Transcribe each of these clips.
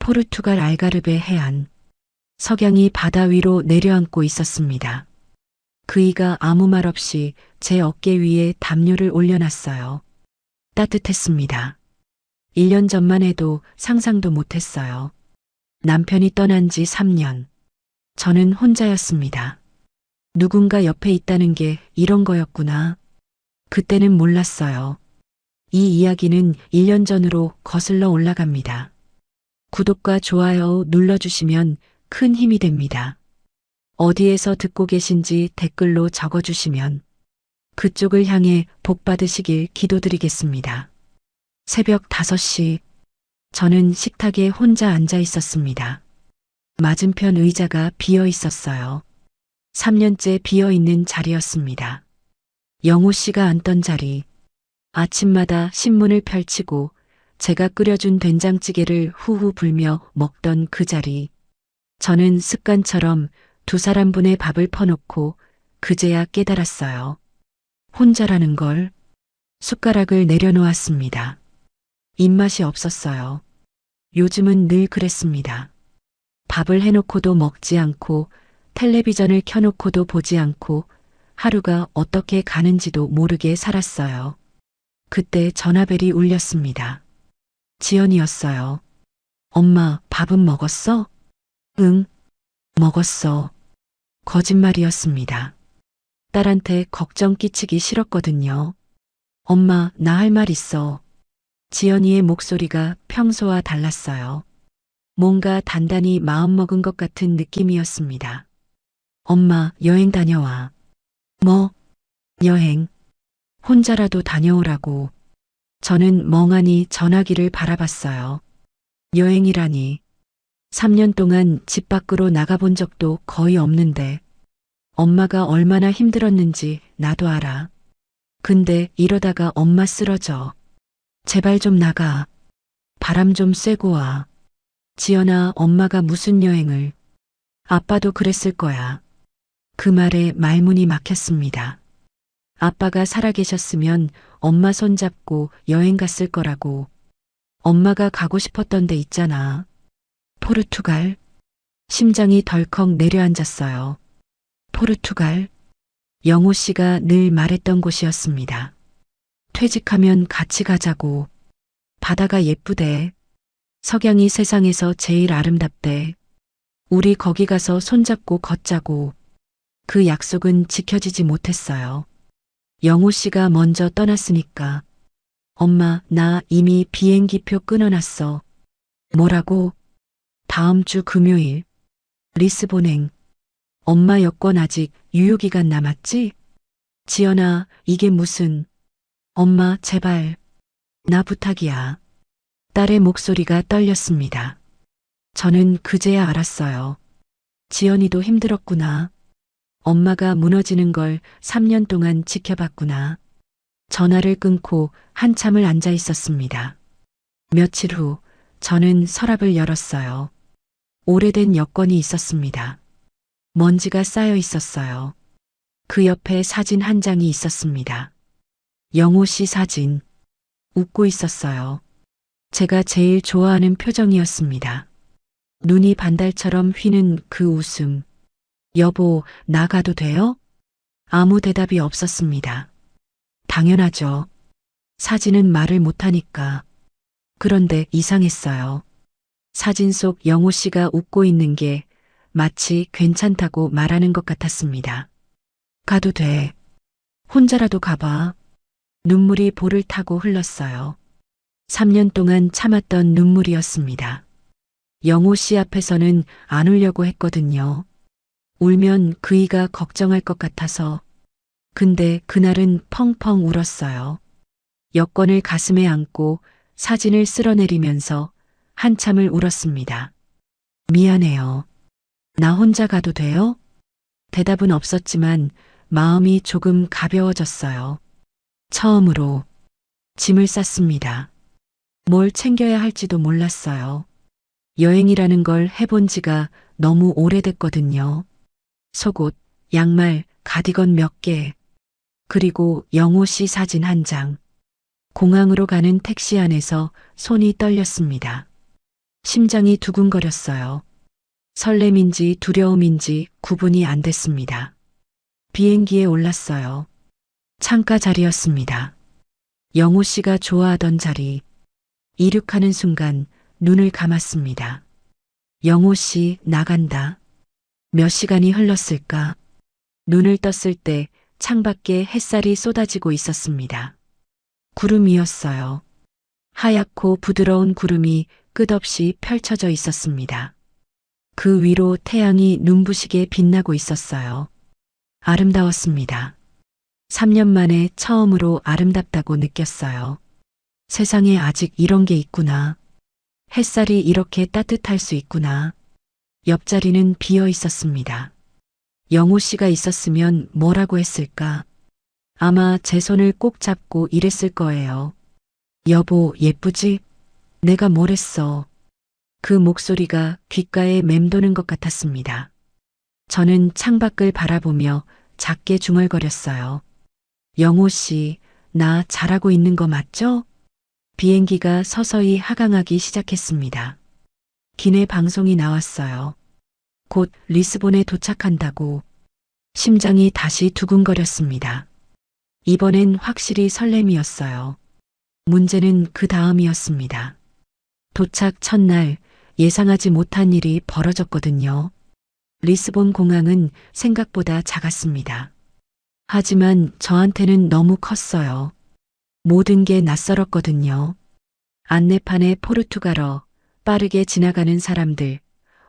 포르투갈 알가르베 해안. 석양이 바다 위로 내려앉고 있었습니다. 그이가 아무 말 없이 제 어깨 위에 담요를 올려놨어요. 따뜻했습니다. 1년 전만 해도 상상도 못했어요. 남편이 떠난 지 3년. 저는 혼자였습니다. 누군가 옆에 있다는 게 이런 거였구나. 그때는 몰랐어요. 이 이야기는 1년 전으로 거슬러 올라갑니다. 구독과 좋아요 눌러주시면 큰 힘이 됩니다. 어디에서 듣고 계신지 댓글로 적어주시면 그쪽을 향해 복 받으시길 기도드리겠습니다. 새벽 5시, 저는 식탁에 혼자 앉아 있었습니다. 맞은편 의자가 비어 있었어요. 3년째 비어 있는 자리였습니다. 영호 씨가 앉던 자리, 아침마다 신문을 펼치고 제가 끓여준 된장찌개를 후후 불며 먹던 그 자리. 저는 습관처럼 2사람분의 밥을 퍼놓고 그제야 깨달았어요. 혼자라는 걸. 숟가락을 내려놓았습니다. 입맛이 없었어요. 요즘은 늘 그랬습니다. 밥을 해놓고도 먹지 않고 텔레비전을 켜놓고도 보지 않고 하루가 어떻게 가는지도 모르게 살았어요. 그때 전화벨이 울렸습니다. 지연이었어요. 엄마, 밥은 먹었어? 응, 먹었어. 거짓말이었습니다. 딸한테 걱정 끼치기 싫었거든요. 엄마, 나 할 말 있어. 지연이의 목소리가 평소와 달랐어요. 뭔가 단단히 마음먹은 것 같은 느낌이었습니다. 엄마, 여행 다녀와. 뭐? 여행. 혼자라도 다녀오라고. 저는 멍하니 전화기를 바라봤어요. 여행이라니. 3년 동안 집 밖으로 나가본 적도 거의 없는데 엄마가 얼마나 힘들었는지 나도 알아. 근데 이러다가 엄마 쓰러져. 제발 좀 나가. 바람 좀 쐬고 와. 지연아, 엄마가 무슨 여행을. 아빠도 그랬을 거야. 그 말에 말문이 막혔습니다. 아빠가 살아계셨으면 엄마 손잡고 여행 갔을 거라고. 엄마가 가고 싶었던 데 있잖아. 포르투갈. 심장이 덜컥 내려앉았어요. 포르투갈. 영호 씨가 늘 말했던 곳이었습니다. 퇴직하면 같이 가자고. 바다가 예쁘대. 석양이 세상에서 제일 아름답대. 우리 거기 가서 손잡고 걷자고. 그 약속은 지켜지지 못했어요. 영호 씨가 먼저 떠났으니까. 엄마, 나 이미 비행기표 끊어놨어. 뭐라고? 다음 주 금요일. 리스본행. 엄마 여권 아직 유효기간 남았지? 지연아, 이게 무슨. 엄마, 제발. 나 부탁이야. 딸의 목소리가 떨렸습니다. 저는 그제야 알았어요. 지연이도 힘들었구나. 엄마가 무너지는 걸 3년 동안 지켜봤구나. 전화를 끊고 한참을 앉아 있었습니다. 며칠 후 저는 서랍을 열었어요. 오래된 여권이 있었습니다. 먼지가 쌓여 있었어요. 그 옆에 사진 한 장이 있었습니다. 영호 씨 사진. 웃고 있었어요. 제가 제일 좋아하는 표정이었습니다. 눈이 반달처럼 휘는 그 웃음. 여보, 나가도 돼요? 아무 대답이 없었습니다. 당연하죠. 사진은 말을 못하니까. 그런데 이상했어요. 사진 속 영호 씨가 웃고 있는 게 마치 괜찮다고 말하는 것 같았습니다. 가도 돼. 혼자라도 가봐. 눈물이 볼을 타고 흘렀어요. 3년 동안 참았던 눈물이었습니다. 영호 씨 앞에서는 안 울려고 했거든요. 울면 그이가 걱정할 것 같아서. 근데 그날은 펑펑 울었어요. 여권을 가슴에 안고 사진을 쓸어내리면서 한참을 울었습니다. 미안해요. 나 혼자 가도 돼요? 대답은 없었지만 마음이 조금 가벼워졌어요. 처음으로 짐을 쌌습니다. 뭘 챙겨야 할지도 몰랐어요. 여행이라는 걸 해본 지가 너무 오래됐거든요. 속옷, 양말, 가디건 몇 개, 그리고 영호 씨 사진 한 장. 공항으로 가는 택시 안에서 손이 떨렸습니다. 심장이 두근거렸어요. 설렘인지 두려움인지 구분이 안 됐습니다. 비행기에 올랐어요. 창가 자리였습니다. 영호 씨가 좋아하던 자리. 이륙하는 순간 눈을 감았습니다. 영호 씨 나간다. 몇 시간이 흘렀을까? 눈을 떴을 때 창밖에 햇살이 쏟아지고 있었습니다. 구름이었어요. 하얗고 부드러운 구름이 끝없이 펼쳐져 있었습니다. 그 위로 태양이 눈부시게 빛나고 있었어요. 아름다웠습니다. 3년 만에 처음으로 아름답다고 느꼈어요. 세상에 아직 이런 게 있구나. 햇살이 이렇게 따뜻할 수 있구나. 옆자리는 비어 있었습니다. 영호 씨가 있었으면 뭐라고 했을까? 아마 제 손을 꼭 잡고 이랬을 거예요. 여보, 예쁘지? 내가 뭘 했어? 그 목소리가 귓가에 맴도는 것 같았습니다. 저는 창밖을 바라보며 작게 중얼거렸어요. 영호 씨, 나 잘하고 있는 거 맞죠? 비행기가 서서히 하강하기 시작했습니다. 기내 방송이 나왔어요. 곧 리스본에 도착한다고. 심장이 다시 두근거렸습니다. 이번엔 확실히 설렘이었어요. 문제는 그 다음이었습니다. 도착 첫날 예상하지 못한 일이 벌어졌거든요. 리스본 공항은 생각보다 작았습니다. 하지만 저한테는 너무 컸어요. 모든 게 낯설었거든요. 안내판에 포르투갈어, 빠르게 지나가는 사람들,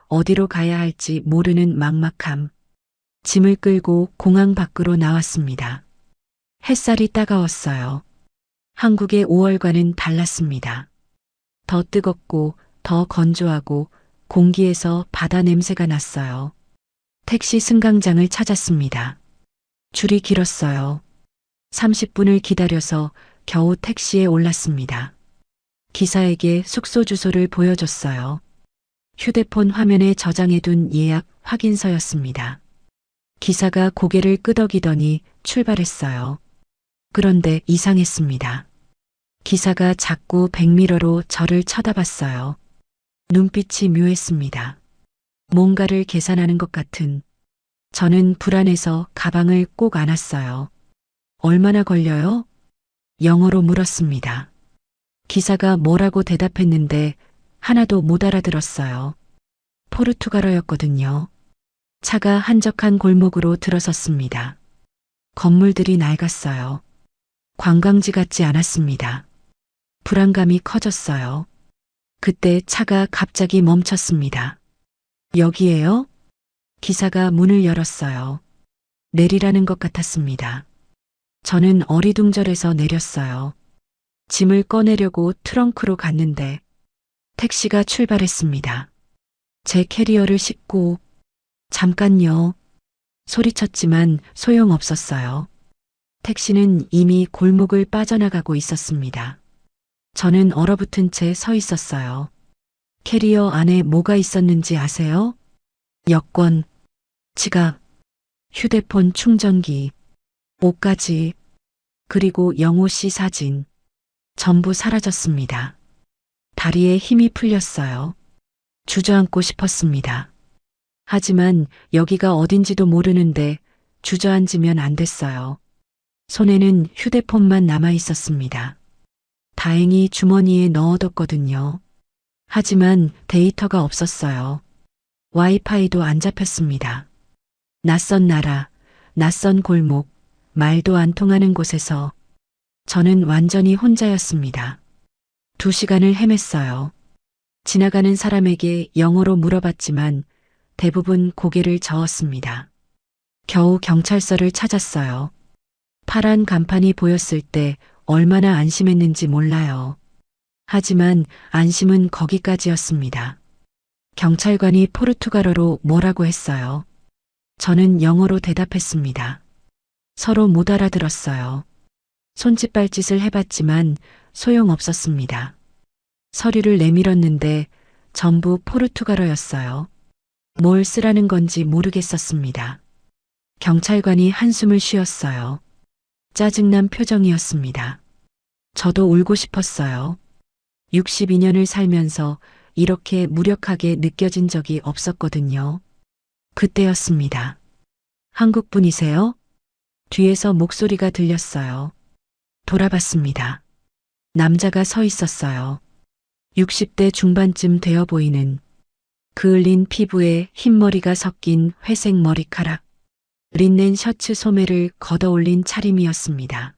어디로 가야 할지 모르는 막막함. 짐을 끌고 공항 밖으로 나왔습니다. 햇살이 따가웠어요. 한국의 5월과는 달랐습니다. 더 뜨겁고 더 건조하고 공기에서 바다 냄새가 났어요. 택시 승강장을 찾았습니다. 줄이 길었어요. 30분을 기다려서 겨우 택시에 올랐습니다. 기사에게 숙소 주소를 보여줬어요. 휴대폰 화면에 저장해둔 예약 확인서였습니다. 기사가 고개를 끄덕이더니 출발했어요. 그런데 이상했습니다. 기사가 자꾸 백미러로 저를 쳐다봤어요. 눈빛이 묘했습니다. 뭔가를 계산하는 것 같은. 저는 불안해서 가방을 꼭 안았어요. 얼마나 걸려요? 영어로 물었습니다. 기사가 뭐라고 대답했는데 하나도 못 알아들었어요. 포르투갈어였거든요. 차가 한적한 골목으로 들어섰습니다. 건물들이 낡았어요. 관광지 같지 않았습니다. 불안감이 커졌어요. 그때 차가 갑자기 멈췄습니다. 여기에요? 기사가 문을 열었어요. 내리라는 것 같았습니다. 저는 어리둥절해서 내렸어요. 짐을 꺼내려고 트렁크로 갔는데 택시가 출발했습니다. 제 캐리어를 싣고 잠깐요. 소리쳤지만 소용없었어요. 택시는 이미 골목을 빠져나가고 있었습니다. 저는 얼어붙은 채 서 있었어요. 캐리어 안에 뭐가 있었는지 아세요? 여권, 지갑, 휴대폰 충전기, 옷까지, 그리고 영호 씨 사진. 전부 사라졌습니다. 다리에 힘이 풀렸어요. 주저앉고 싶었습니다. 하지만 여기가 어딘지도 모르는데 주저앉으면 안 됐어요. 손에는 휴대폰만 남아 있었습니다. 다행히 주머니에 넣어뒀거든요. 하지만 데이터가 없었어요. 와이파이도 안 잡혔습니다. 낯선 나라, 낯선 골목, 말도 안 통하는 곳에서 저는 완전히 혼자였습니다. 2시간을 헤맸어요. 지나가는 사람에게 영어로 물어봤지만 대부분 고개를 저었습니다. 겨우 경찰서를 찾았어요. 파란 간판이 보였을 때 얼마나 안심했는지 몰라요. 하지만 안심은 거기까지였습니다. 경찰관이 포르투갈어로 뭐라고 했어요. 저는 영어로 대답했습니다. 서로 못 알아들었어요. 손짓발짓을 해봤지만 소용없었습니다. 서류를 내밀었는데 전부 포르투갈어였어요. 뭘 쓰라는 건지 모르겠었습니다. 경찰관이 한숨을 쉬었어요. 짜증난 표정이었습니다. 저도 울고 싶었어요. 62년을 살면서 이렇게 무력하게 느껴진 적이 없었거든요. 그때였습니다. 한국 분이세요? 뒤에서 목소리가 들렸어요. 돌아봤습니다. 남자가 서 있었어요. 60대 중반쯤 되어 보이는 그을린 피부에 흰머리가 섞인 회색 머리카락, 린넨 셔츠 소매를 걷어올린 차림이었습니다.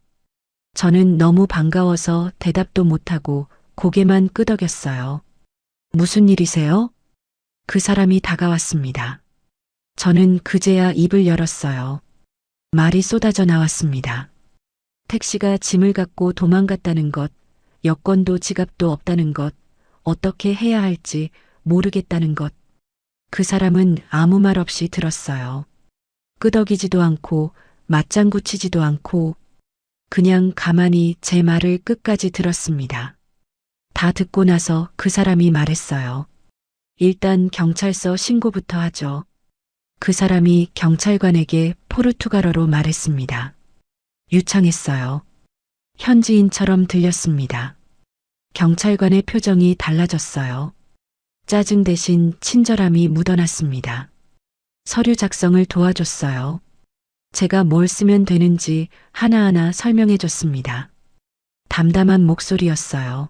저는 너무 반가워서 대답도 못하고 고개만 끄덕였어요. 무슨 일이세요? 그 사람이 다가왔습니다. 저는 그제야 입을 열었어요. 말이 쏟아져 나왔습니다. 택시가 짐을 갖고 도망갔다는 것, 여권도 지갑도 없다는 것, 어떻게 해야 할지 모르겠다는 것. 그 사람은 아무 말 없이 들었어요. 끄덕이지도 않고 맞장구 치지도 않고 그냥 가만히 제 말을 끝까지 들었습니다. 다 듣고 나서 그 사람이 말했어요. 일단 경찰서 신고부터 하죠. 그 사람이 경찰관에게 포르투갈어로 말했습니다. 유창했어요. 현지인처럼 들렸습니다. 경찰관의 표정이 달라졌어요. 짜증 대신 친절함이 묻어났습니다. 서류 작성을 도와줬어요. 제가 뭘 쓰면 되는지 하나하나 설명해 줬습니다. 담담한 목소리였어요.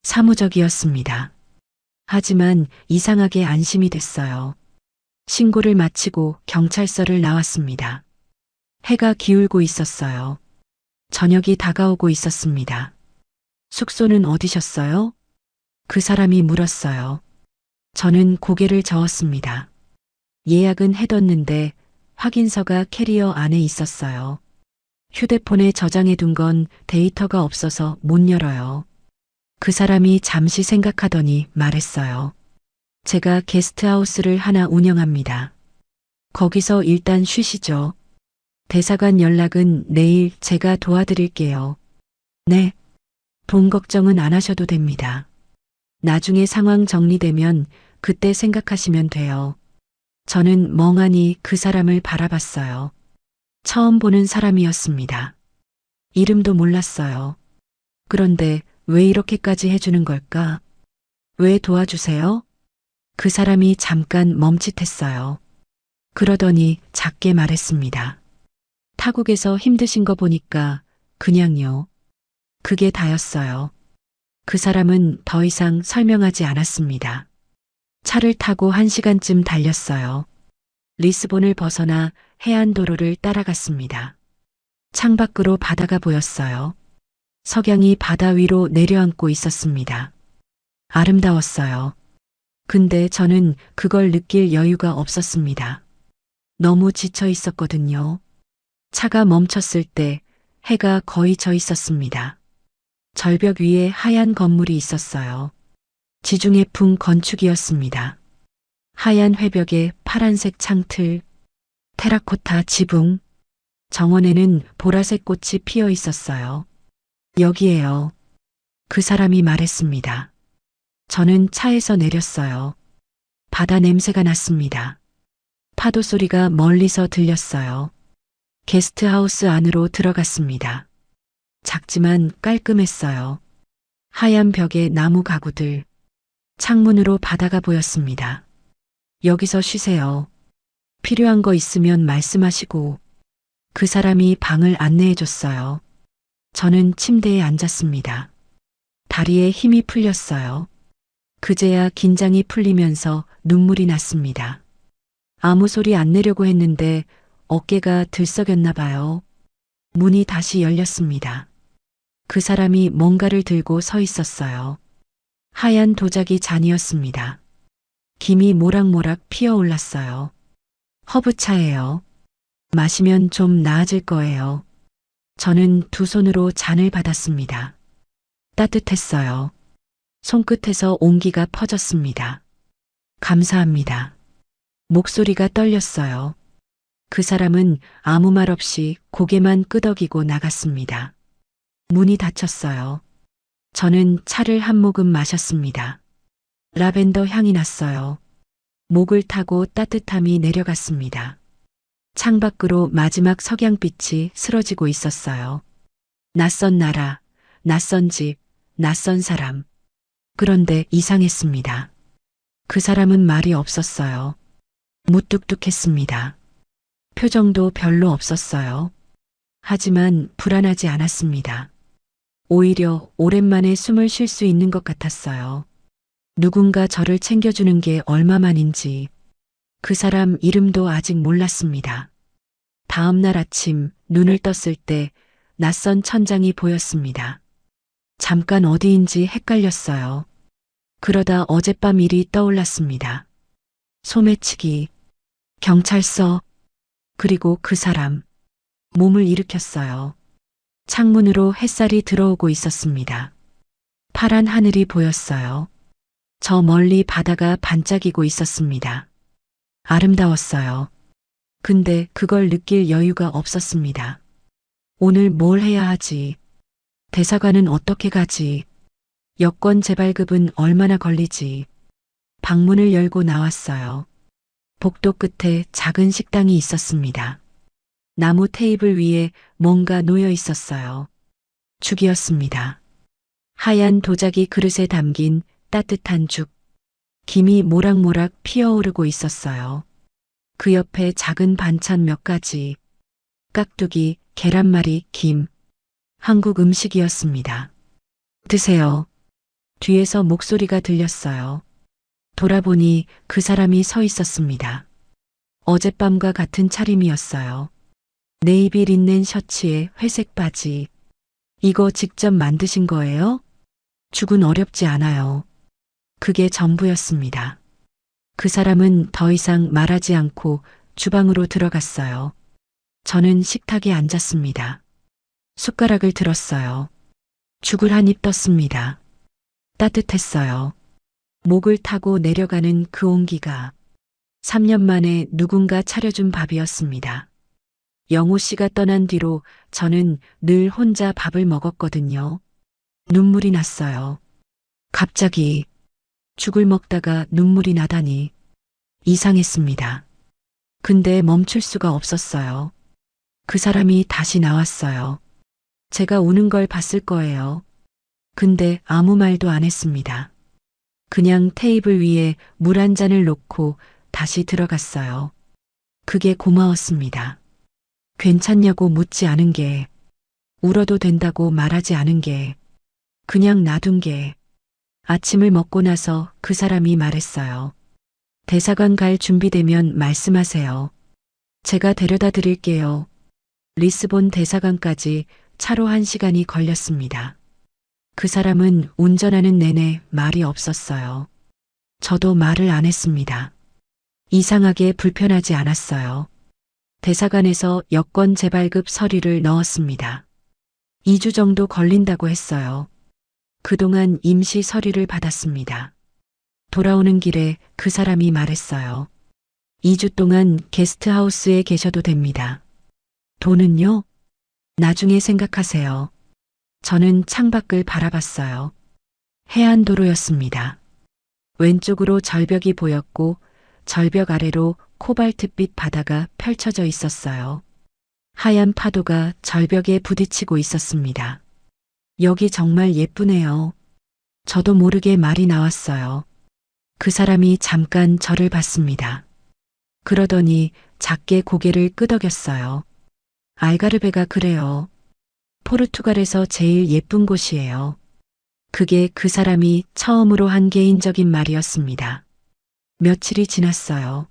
사무적이었습니다. 하지만 이상하게 안심이 됐어요. 신고를 마치고 경찰서를 나왔습니다. 해가 기울고 있었어요. 저녁이 다가오고 있었습니다. 숙소는 어디셨어요? 그 사람이 물었어요. 저는 고개를 저었습니다. 예약은 해뒀는데 확인서가 캐리어 안에 있었어요. 휴대폰에 저장해 둔 건 데이터가 없어서 못 열어요. 그 사람이 잠시 생각하더니 말했어요. 제가 게스트하우스를 하나 운영합니다. 거기서 일단 쉬시죠. 대사관 연락은 내일 제가 도와드릴게요. 네. 돈 걱정은 안 하셔도 됩니다. 나중에 상황 정리되면 그때 생각하시면 돼요. 저는 멍하니 그 사람을 바라봤어요. 처음 보는 사람이었습니다. 이름도 몰랐어요. 그런데 왜 이렇게까지 해주는 걸까? 왜 도와주세요? 그 사람이 잠깐 멈칫했어요. 그러더니 작게 말했습니다. 타국에서 힘드신 거 보니까 그냥요. 그게 다였어요. 그 사람은 더 이상 설명하지 않았습니다. 차를 타고 1시간쯤 달렸어요. 리스본을 벗어나 해안도로를 따라갔습니다. 창밖으로 바다가 보였어요. 석양이 바다 위로 내려앉고 있었습니다. 아름다웠어요. 근데 저는 그걸 느낄 여유가 없었습니다. 너무 지쳐 있었거든요. 차가 멈췄을 때 해가 거의 져 있었습니다. 절벽 위에 하얀 건물이 있었어요. 지중해 풍 건축이었습니다. 하얀 회벽에 파란색 창틀, 테라코타 지붕, 정원에는 보라색 꽃이 피어 있었어요. 여기에요. 그 사람이 말했습니다. 저는 차에서 내렸어요. 바다 냄새가 났습니다. 파도 소리가 멀리서 들렸어요. 게스트하우스 안으로 들어갔습니다. 작지만 깔끔했어요. 하얀 벽에 나무 가구들, 창문으로 바다가 보였습니다. 여기서 쉬세요. 필요한 거 있으면 말씀하시고. 그 사람이 방을 안내해 줬어요. 저는 침대에 앉았습니다. 다리에 힘이 풀렸어요. 그제야 긴장이 풀리면서 눈물이 났습니다. 아무 소리 안 내려고 했는데 어깨가 들썩였나 봐요. 문이 다시 열렸습니다. 그 사람이 뭔가를 들고 서 있었어요. 하얀 도자기 잔이었습니다. 김이 모락모락 피어올랐어요. 허브차예요. 마시면 좀 나아질 거예요. 저는 두 손으로 잔을 받았습니다. 따뜻했어요. 손끝에서 온기가 퍼졌습니다. 감사합니다. 목소리가 떨렸어요. 그 사람은 아무 말 없이 고개만 끄덕이고 나갔습니다. 문이 닫혔어요. 저는 차를 한 모금 마셨습니다. 라벤더 향이 났어요. 목을 타고 따뜻함이 내려갔습니다. 창밖으로 마지막 석양빛이 스러지고 있었어요. 낯선 나라, 낯선 집, 낯선 사람. 그런데 이상했습니다. 그 사람은 말이 없었어요. 무뚝뚝했습니다. 표정도 별로 없었어요. 하지만 불안하지 않았습니다. 오히려 오랜만에 숨을 쉴 수 있는 것 같았어요. 누군가 저를 챙겨주는 게 얼마만인지 그 사람 이름도 아직 몰랐습니다. 다음 날 아침 눈을 떴을 때 낯선 천장이 보였습니다. 잠깐 어디인지 헷갈렸어요. 그러다 어젯밤 일이 떠올랐습니다. 소매치기, 경찰서, 그리고 그 사람. 몸을 일으켰어요. 창문으로 햇살이 들어오고 있었습니다. 파란 하늘이 보였어요. 저 멀리 바다가 반짝이고 있었습니다. 아름다웠어요. 근데 그걸 느낄 여유가 없었습니다. 오늘 뭘 해야 하지? 대사관은 어떻게 가지? 여권 재발급은 얼마나 걸리지? 방문을 열고 나왔어요. 복도 끝에 작은 식당이 있었습니다. 나무 테이블 위에 뭔가 놓여 있었어요. 죽이었습니다. 하얀 도자기 그릇에 담긴 따뜻한 죽. 김이 모락모락 피어오르고 있었어요. 그 옆에 작은 반찬 몇 가지. 깍두기, 계란말이, 김. 한국 음식이었습니다. 드세요. 뒤에서 목소리가 들렸어요. 돌아보니 그 사람이 서 있었습니다. 어젯밤과 같은 차림이었어요. 네이비 린넨 셔츠에 회색 바지. 이거 직접 만드신 거예요? 죽은 어렵지 않아요. 그게 전부였습니다. 그 사람은 더 이상 말하지 않고 주방으로 들어갔어요. 저는 식탁에 앉았습니다. 숟가락을 들었어요. 죽을 한 입 떴습니다. 따뜻했어요. 목을 타고 내려가는 그 온기가 3년 만에 누군가 차려준 밥이었습니다. 영호 씨가 떠난 뒤로 저는 늘 혼자 밥을 먹었거든요. 눈물이 났어요. 갑자기 죽을 먹다가 눈물이 나다니 이상했습니다. 근데 멈출 수가 없었어요. 그 사람이 다시 나왔어요. 제가 우는 걸 봤을 거예요. 근데 아무 말도 안 했습니다. 그냥 테이블 위에 물 한 잔을 놓고 다시 들어갔어요. 그게 고마웠습니다. 괜찮냐고 묻지 않은 게, 울어도 된다고 말하지 않은 게, 그냥 놔둔 게. 아침을 먹고 나서 그 사람이 말했어요. 대사관 갈 준비되면 말씀하세요. 제가 데려다 드릴게요. 리스본 대사관까지 차로 1시간이 걸렸습니다. 그 사람은 운전하는 내내 말이 없었어요. 저도 말을 안 했습니다. 이상하게 불편하지 않았어요. 대사관에서 여권 재발급 서류를 넣었습니다. 2주 정도 걸린다고 했어요. 그동안 임시 서류를 받았습니다. 돌아오는 길에 그 사람이 말했어요. 2주 동안 게스트하우스에 계셔도 됩니다. 돈은요? 나중에 생각하세요. 저는 창밖을 바라봤어요. 해안도로였습니다. 왼쪽으로 절벽이 보였고 절벽 아래로 코발트빛 바다가 펼쳐져 있었어요. 하얀 파도가 절벽에 부딪히고 있었습니다. 여기 정말 예쁘네요. 저도 모르게 말이 나왔어요. 그 사람이 잠깐 저를 봤습니다. 그러더니 작게 고개를 끄덕였어요. 알가르베가 그래요. 포르투갈에서 제일 예쁜 곳이에요. 그게 그 사람이 처음으로 한 개인적인 말이었습니다. 며칠이 지났어요.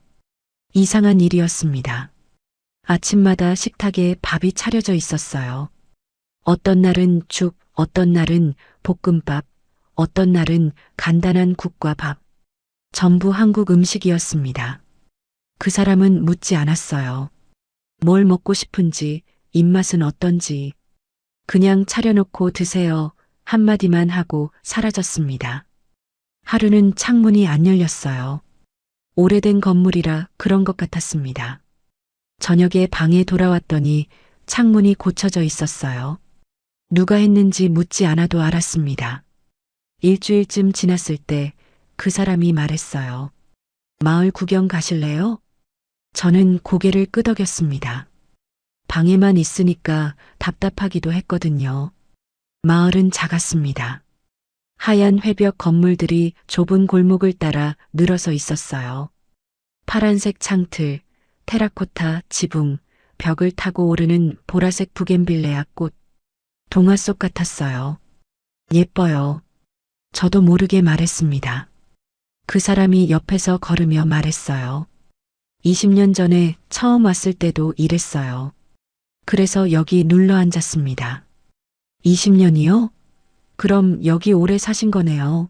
이상한 일이었습니다. 아침마다 식탁에 밥이 차려져 있었어요. 어떤 날은 죽, 어떤 날은 볶음밥, 어떤 날은 간단한 국과 밥. 전부 한국 음식이었습니다. 그 사람은 묻지 않았어요. 뭘 먹고 싶은지, 입맛은 어떤지. 그냥 차려놓고 드세요. 한마디만 하고 사라졌습니다. 하루는 창문이 안 열렸어요. 오래된 건물이라 그런 것 같았습니다. 저녁에 방에 돌아왔더니 창문이 고쳐져 있었어요. 누가 했는지 묻지 않아도 알았습니다. 일주일쯤 지났을 때 그 사람이 말했어요. 마을 구경 가실래요? 저는 고개를 끄덕였습니다. 방에만 있으니까 답답하기도 했거든요. 마을은 작았습니다. 하얀 회벽 건물들이 좁은 골목을 따라 늘어서 있었어요. 파란색 창틀, 테라코타 지붕, 벽을 타고 오르는 보라색 부겐빌레아 꽃, 동화 속 같았어요. 예뻐요. 저도 모르게 말했습니다. 그 사람이 옆에서 걸으며 말했어요. 20년 전에 처음 왔을 때도 이랬어요. 그래서 여기 눌러 앉았습니다. 20년이요? 그럼 여기 오래 사신 거네요.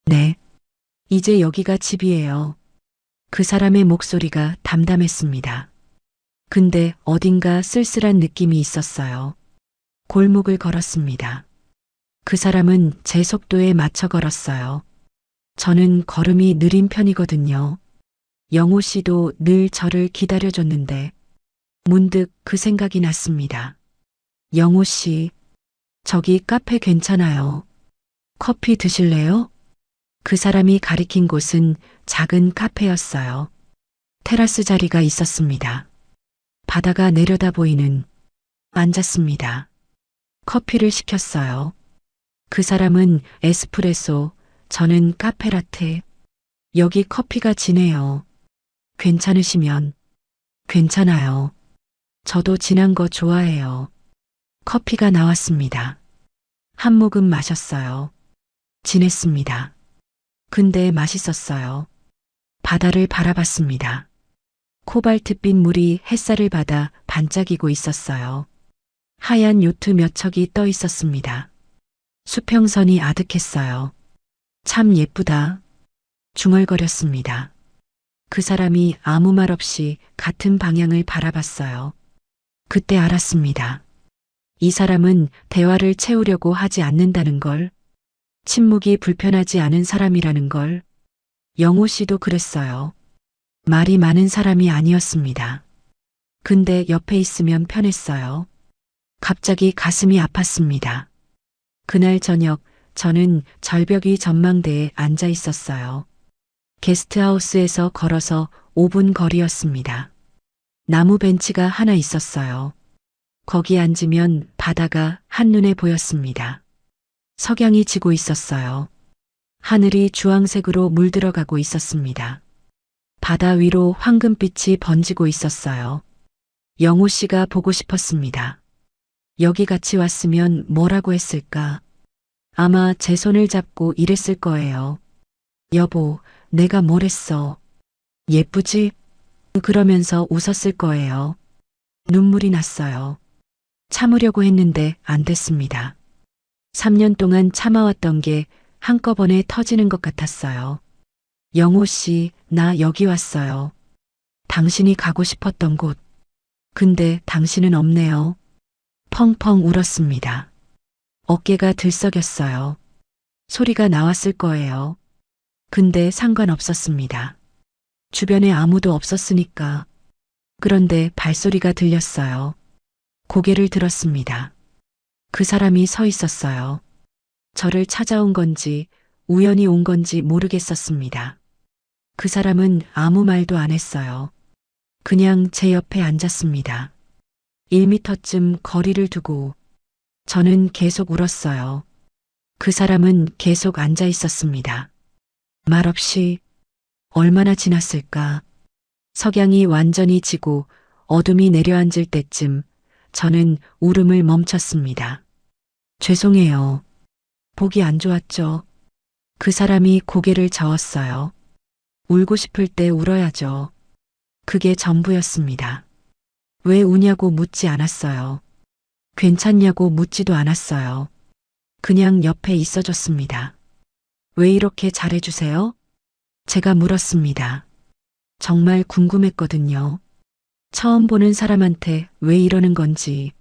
네. 이제 여기가 집이에요. 그 사람의 목소리가 담담했습니다. 근데 어딘가 쓸쓸한 느낌이 있었어요. 골목을 걸었습니다. 그 사람은 제 속도에 맞춰 걸었어요. 저는 걸음이 느린 편이거든요. 영호 씨도 늘 저를 기다려줬는데 문득 그 생각이 났습니다. 영호 씨, 저기 카페 괜찮아요. 커피 드실래요? 그 사람이 가리킨 곳은 작은 카페였어요. 테라스 자리가 있었습니다. 바다가 내려다 보이는 앉았습니다. 커피를 시켰어요. 그 사람은 에스프레소, 저는 카페라테. 여기 커피가 진해요. 괜찮으시면. 괜찮아요. 저도 진한 거 좋아해요. 커피가 나왔습니다. 한 모금 마셨어요. 진했습니다. 근데 맛있었어요. 바다를 바라봤습니다. 코발트빛 물이 햇살을 받아 반짝이고 있었어요. 하얀 요트 몇 척이 떠 있었습니다. 수평선이 아득했어요. 참 예쁘다. 중얼거렸습니다. 그 사람이 아무 말 없이 같은 방향을 바라봤어요. 그때 알았습니다. 이 사람은 대화를 채우려고 하지 않는다는 걸, 침묵이 불편하지 않은 사람이라는 걸. 영호 씨도 그랬어요. 말이 많은 사람이 아니었습니다. 근데 옆에 있으면 편했어요. 갑자기 가슴이 아팠습니다. 그날 저녁 저는 절벽이 전망대에 앉아 있었어요. 게스트하우스에서 걸어서 5분 거리였습니다. 나무 벤치가 하나 있었어요. 거기 앉으면 바다가 한눈에 보였습니다. 석양이 지고 있었어요. 하늘이 주황색으로 물들어가고 있었습니다. 바다 위로 황금빛이 번지고 있었어요. 영호 씨가 보고 싶었습니다. 여기 같이 왔으면 뭐라고 했을까? 아마 제 손을 잡고 이랬을 거예요. 여보, 내가 뭘 했어? 예쁘지? 그러면서 웃었을 거예요. 눈물이 났어요. 참으려고 했는데 안 됐습니다. 3년 동안 참아왔던 게 한꺼번에 터지는 것 같았어요. 영호 씨, 나 여기 왔어요. 당신이 가고 싶었던 곳. 근데 당신은 없네요. 펑펑 울었습니다. 어깨가 들썩였어요. 소리가 나왔을 거예요. 근데 상관없었습니다. 주변에 아무도 없었으니까. 그런데 발소리가 들렸어요. 고개를 들었습니다. 그 사람이 서 있었어요. 저를 찾아온 건지 우연히 온 건지 모르겠었습니다. 그 사람은 아무 말도 안 했어요. 그냥 제 옆에 앉았습니다. 1미터쯤 거리를 두고 저는 계속 울었어요. 그 사람은 계속 앉아 있었습니다. 말없이. 얼마나 지났을까? 석양이 완전히 지고 어둠이 내려앉을 때쯤 저는 울음을 멈췄습니다. 죄송해요. 보기 안 좋았죠? 그 사람이 고개를 저었어요. 울고 싶을 때 울어야죠. 그게 전부였습니다. 왜 우냐고 묻지 않았어요. 괜찮냐고 묻지도 않았어요. 그냥 옆에 있어줬습니다. 왜 이렇게 잘해주세요? 제가 물었습니다. 정말 궁금했거든요. 처음 보는 사람한테 왜 이러는 건지.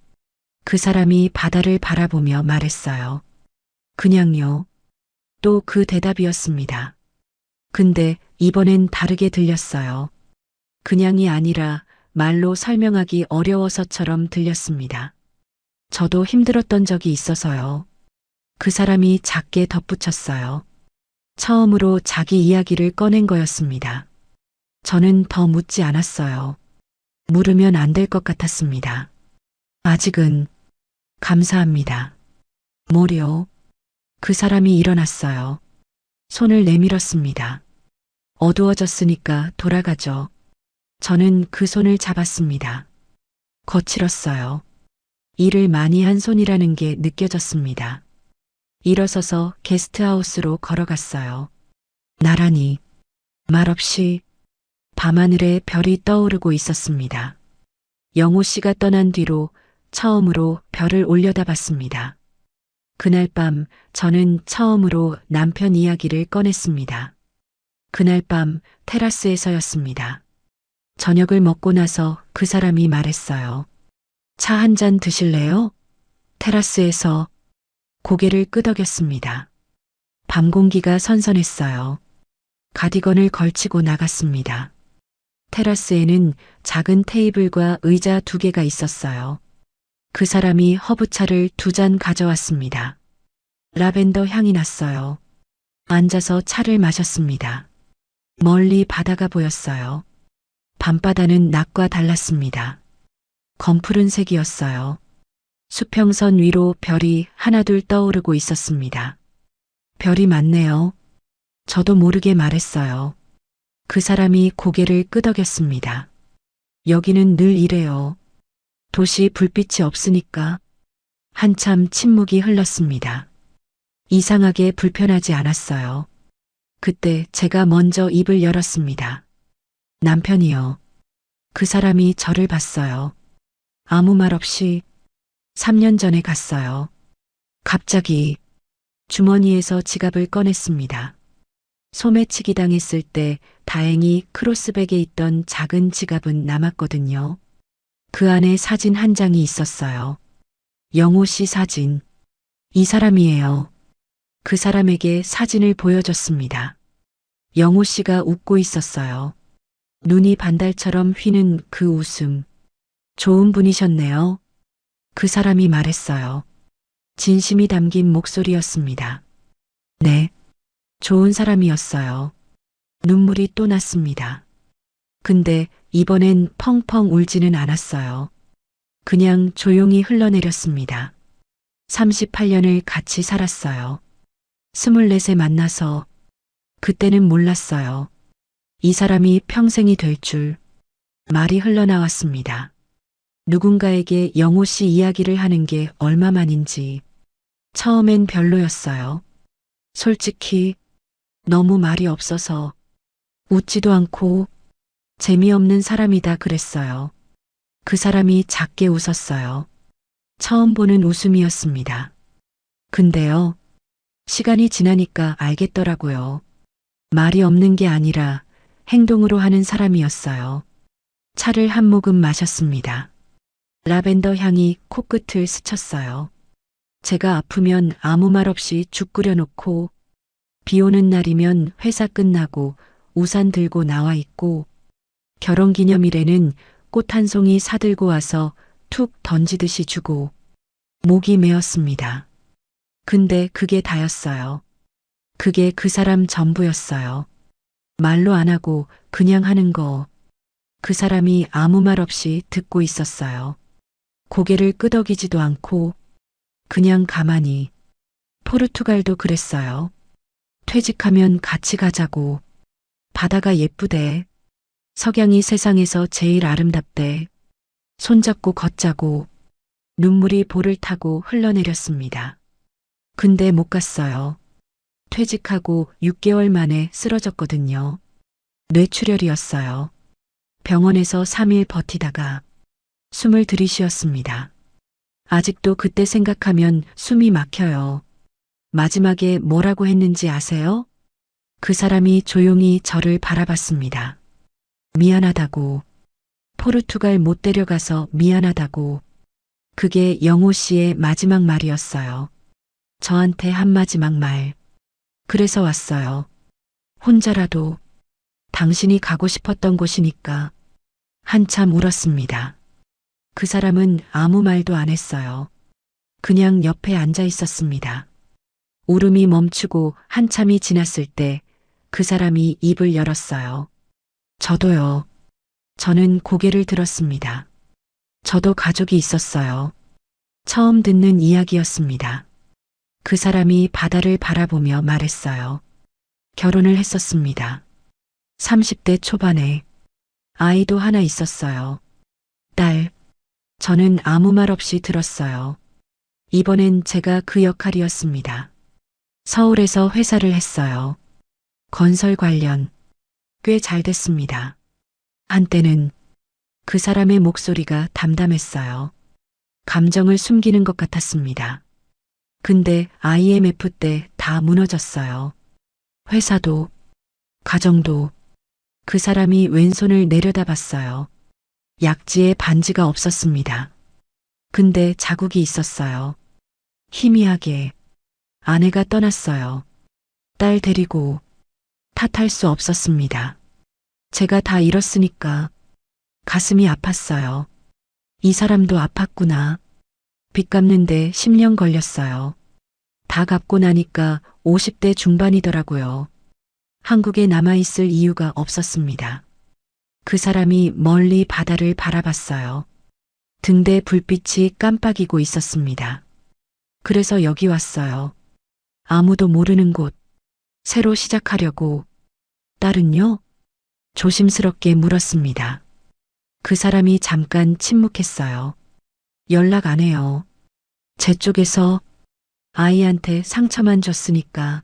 그 사람이 바다를 바라보며 말했어요. 그냥요. 또 그 대답이었습니다. 근데 이번엔 다르게 들렸어요. 그냥이 아니라 말로 설명하기 어려워서처럼 들렸습니다. 저도 힘들었던 적이 있어서요. 그 사람이 작게 덧붙였어요. 처음으로 자기 이야기를 꺼낸 거였습니다. 저는 더 묻지 않았어요. 물으면 안 될 것 같았습니다. 아직은. 감사합니다. 뭐요? 그 사람이 일어났어요. 손을 내밀었습니다. 어두워졌으니까 돌아가죠. 저는 그 손을 잡았습니다. 거칠었어요. 일을 많이 한 손이라는 게 느껴졌습니다. 일어서서 게스트하우스로 걸어갔어요. 나란히, 말없이 밤하늘에 별이 떠오르고 있었습니다. 영호 씨가 떠난 뒤로 처음으로 별을 올려다봤습니다. 그날 밤 저는 처음으로 남편 이야기를 꺼냈습니다. 그날 밤 테라스에서였습니다. 저녁을 먹고 나서 그 사람이 말했어요. 차 한 잔 드실래요? 테라스에서 고개를 끄덕였습니다. 밤 공기가 선선했어요. 가디건을 걸치고 나갔습니다. 테라스에는 작은 테이블과 의자 2개가 있었어요. 그 사람이 허브차를 2잔 가져왔습니다. 라벤더 향이 났어요. 앉아서 차를 마셨습니다. 멀리 바다가 보였어요. 밤바다는 낮과 달랐습니다. 검푸른색이었어요. 수평선 위로 별이 하나둘 떠오르고 있었습니다. 별이 많네요. 저도 모르게 말했어요. 그 사람이 고개를 끄덕였습니다. 여기는 늘 이래요. 도시 불빛이 없으니까. 한참 침묵이 흘렀습니다. 이상하게 불편하지 않았어요. 그때 제가 먼저 입을 열었습니다. 남편이요. 그 사람이 저를 봤어요. 아무 말 없이 3년 전에 갔어요. 갑자기 주머니에서 지갑을 꺼냈습니다. 소매치기 당했을 때 다행히 크로스백에 있던 작은 지갑은 남았거든요. 그 안에 사진 한 장이 있었어요. 영호 씨 사진. 이 사람이에요. 그 사람에게 사진을 보여줬습니다. 영호 씨가 웃고 있었어요. 눈이 반달처럼 휘는 그 웃음. 좋은 분이셨네요. 그 사람이 말했어요. 진심이 담긴 목소리였습니다. 네. 좋은 사람이었어요. 눈물이 또 났습니다. 근데 이번엔 펑펑 울지는 않았어요. 그냥 조용히 흘러내렸습니다. 38년을 같이 살았어요. 24에 만나서 그때는 몰랐어요. 이 사람이 평생이 될 줄. 말이 흘러나왔습니다. 누군가에게 영호 씨 이야기를 하는 게 얼마만인지. 처음엔 별로였어요. 솔직히 너무 말이 없어서 웃지도 않고 재미없는 사람이다 그랬어요. 그 사람이 작게 웃었어요. 처음 보는 웃음이었습니다. 근데요, 시간이 지나니까 알겠더라고요. 말이 없는 게 아니라 행동으로 하는 사람이었어요. 차를 한 모금 마셨습니다. 라벤더 향이 코끝을 스쳤어요. 제가 아프면 아무 말 없이 죽 끓여놓고 비 오는 날이면 회사 끝나고 우산 들고 나와 있고 결혼기념일에는 꽃 한 송이 사들고 와서 툭 던지듯이 주고 목이 메었습니다. 근데 그게 다였어요. 그게 그 사람 전부였어요. 말로 안 하고 그냥 하는 거. 그 사람이 아무 말 없이 듣고 있었어요. 고개를 끄덕이지도 않고 그냥 가만히. 포르투갈도 그랬어요. 퇴직하면 같이 가자고. 바다가 예쁘대. 석양이 세상에서 제일 아름답대. 손잡고 걷자고. 눈물이 볼을 타고 흘러내렸습니다. 근데 못 갔어요. 퇴직하고 6개월 만에 쓰러졌거든요. 뇌출혈이었어요. 병원에서 3일 버티다가 숨을 들이쉬었습니다. 아직도 그때 생각하면 숨이 막혀요. 마지막에 뭐라고 했는지 아세요? 그 사람이 조용히 저를 바라봤습니다. 미안하다고. 포르투갈 못 데려가서 미안하다고. 그게 영호 씨의 마지막 말이었어요. 저한테 한 마지막 말. 그래서 왔어요. 혼자라도. 당신이 가고 싶었던 곳이니까. 한참 울었습니다. 그 사람은 아무 말도 안 했어요. 그냥 옆에 앉아 있었습니다. 울음이 멈추고 한참이 지났을 때 그 사람이 입을 열었어요. 저도요. 저는 고개를 들었습니다. 저도 가족이 있었어요. 처음 듣는 이야기였습니다. 그 사람이 바다를 바라보며 말했어요. 결혼을 했었습니다. 30대 초반에 아이도 하나 있었어요. 딸. 저는 아무 말 없이 들었어요. 이번엔 제가 그 역할이었습니다. 서울에서 회사를 했어요. 건설 관련. 꽤 잘 됐습니다. 한때는 그 사람의 목소리가 담담했어요. 감정을 숨기는 것 같았습니다. 근데 IMF 때 다 무너졌어요. 회사도, 가정도. 그 사람이 왼손을 내려다봤어요. 약지에 반지가 없었습니다. 근데 자국이 있었어요. 희미하게. 아내가 떠났어요. 딸 데리고. 탓할 수 없었습니다. 제가 다 잃었으니까. 가슴이 아팠어요. 이 사람도 아팠구나. 빚 갚는데 10년 걸렸어요. 다 갚고 나니까 50대 중반이더라고요. 한국에 남아있을 이유가 없었습니다. 그 사람이 멀리 바다를 바라봤어요. 등대 불빛이 깜빡이고 있었습니다. 그래서 여기 왔어요. 아무도 모르는 곳. 새로 시작하려고. 딸은요? 조심스럽게 물었습니다. 그 사람이 잠깐 침묵했어요. 연락 안 해요. 제 쪽에서 아이한테 상처만 줬으니까.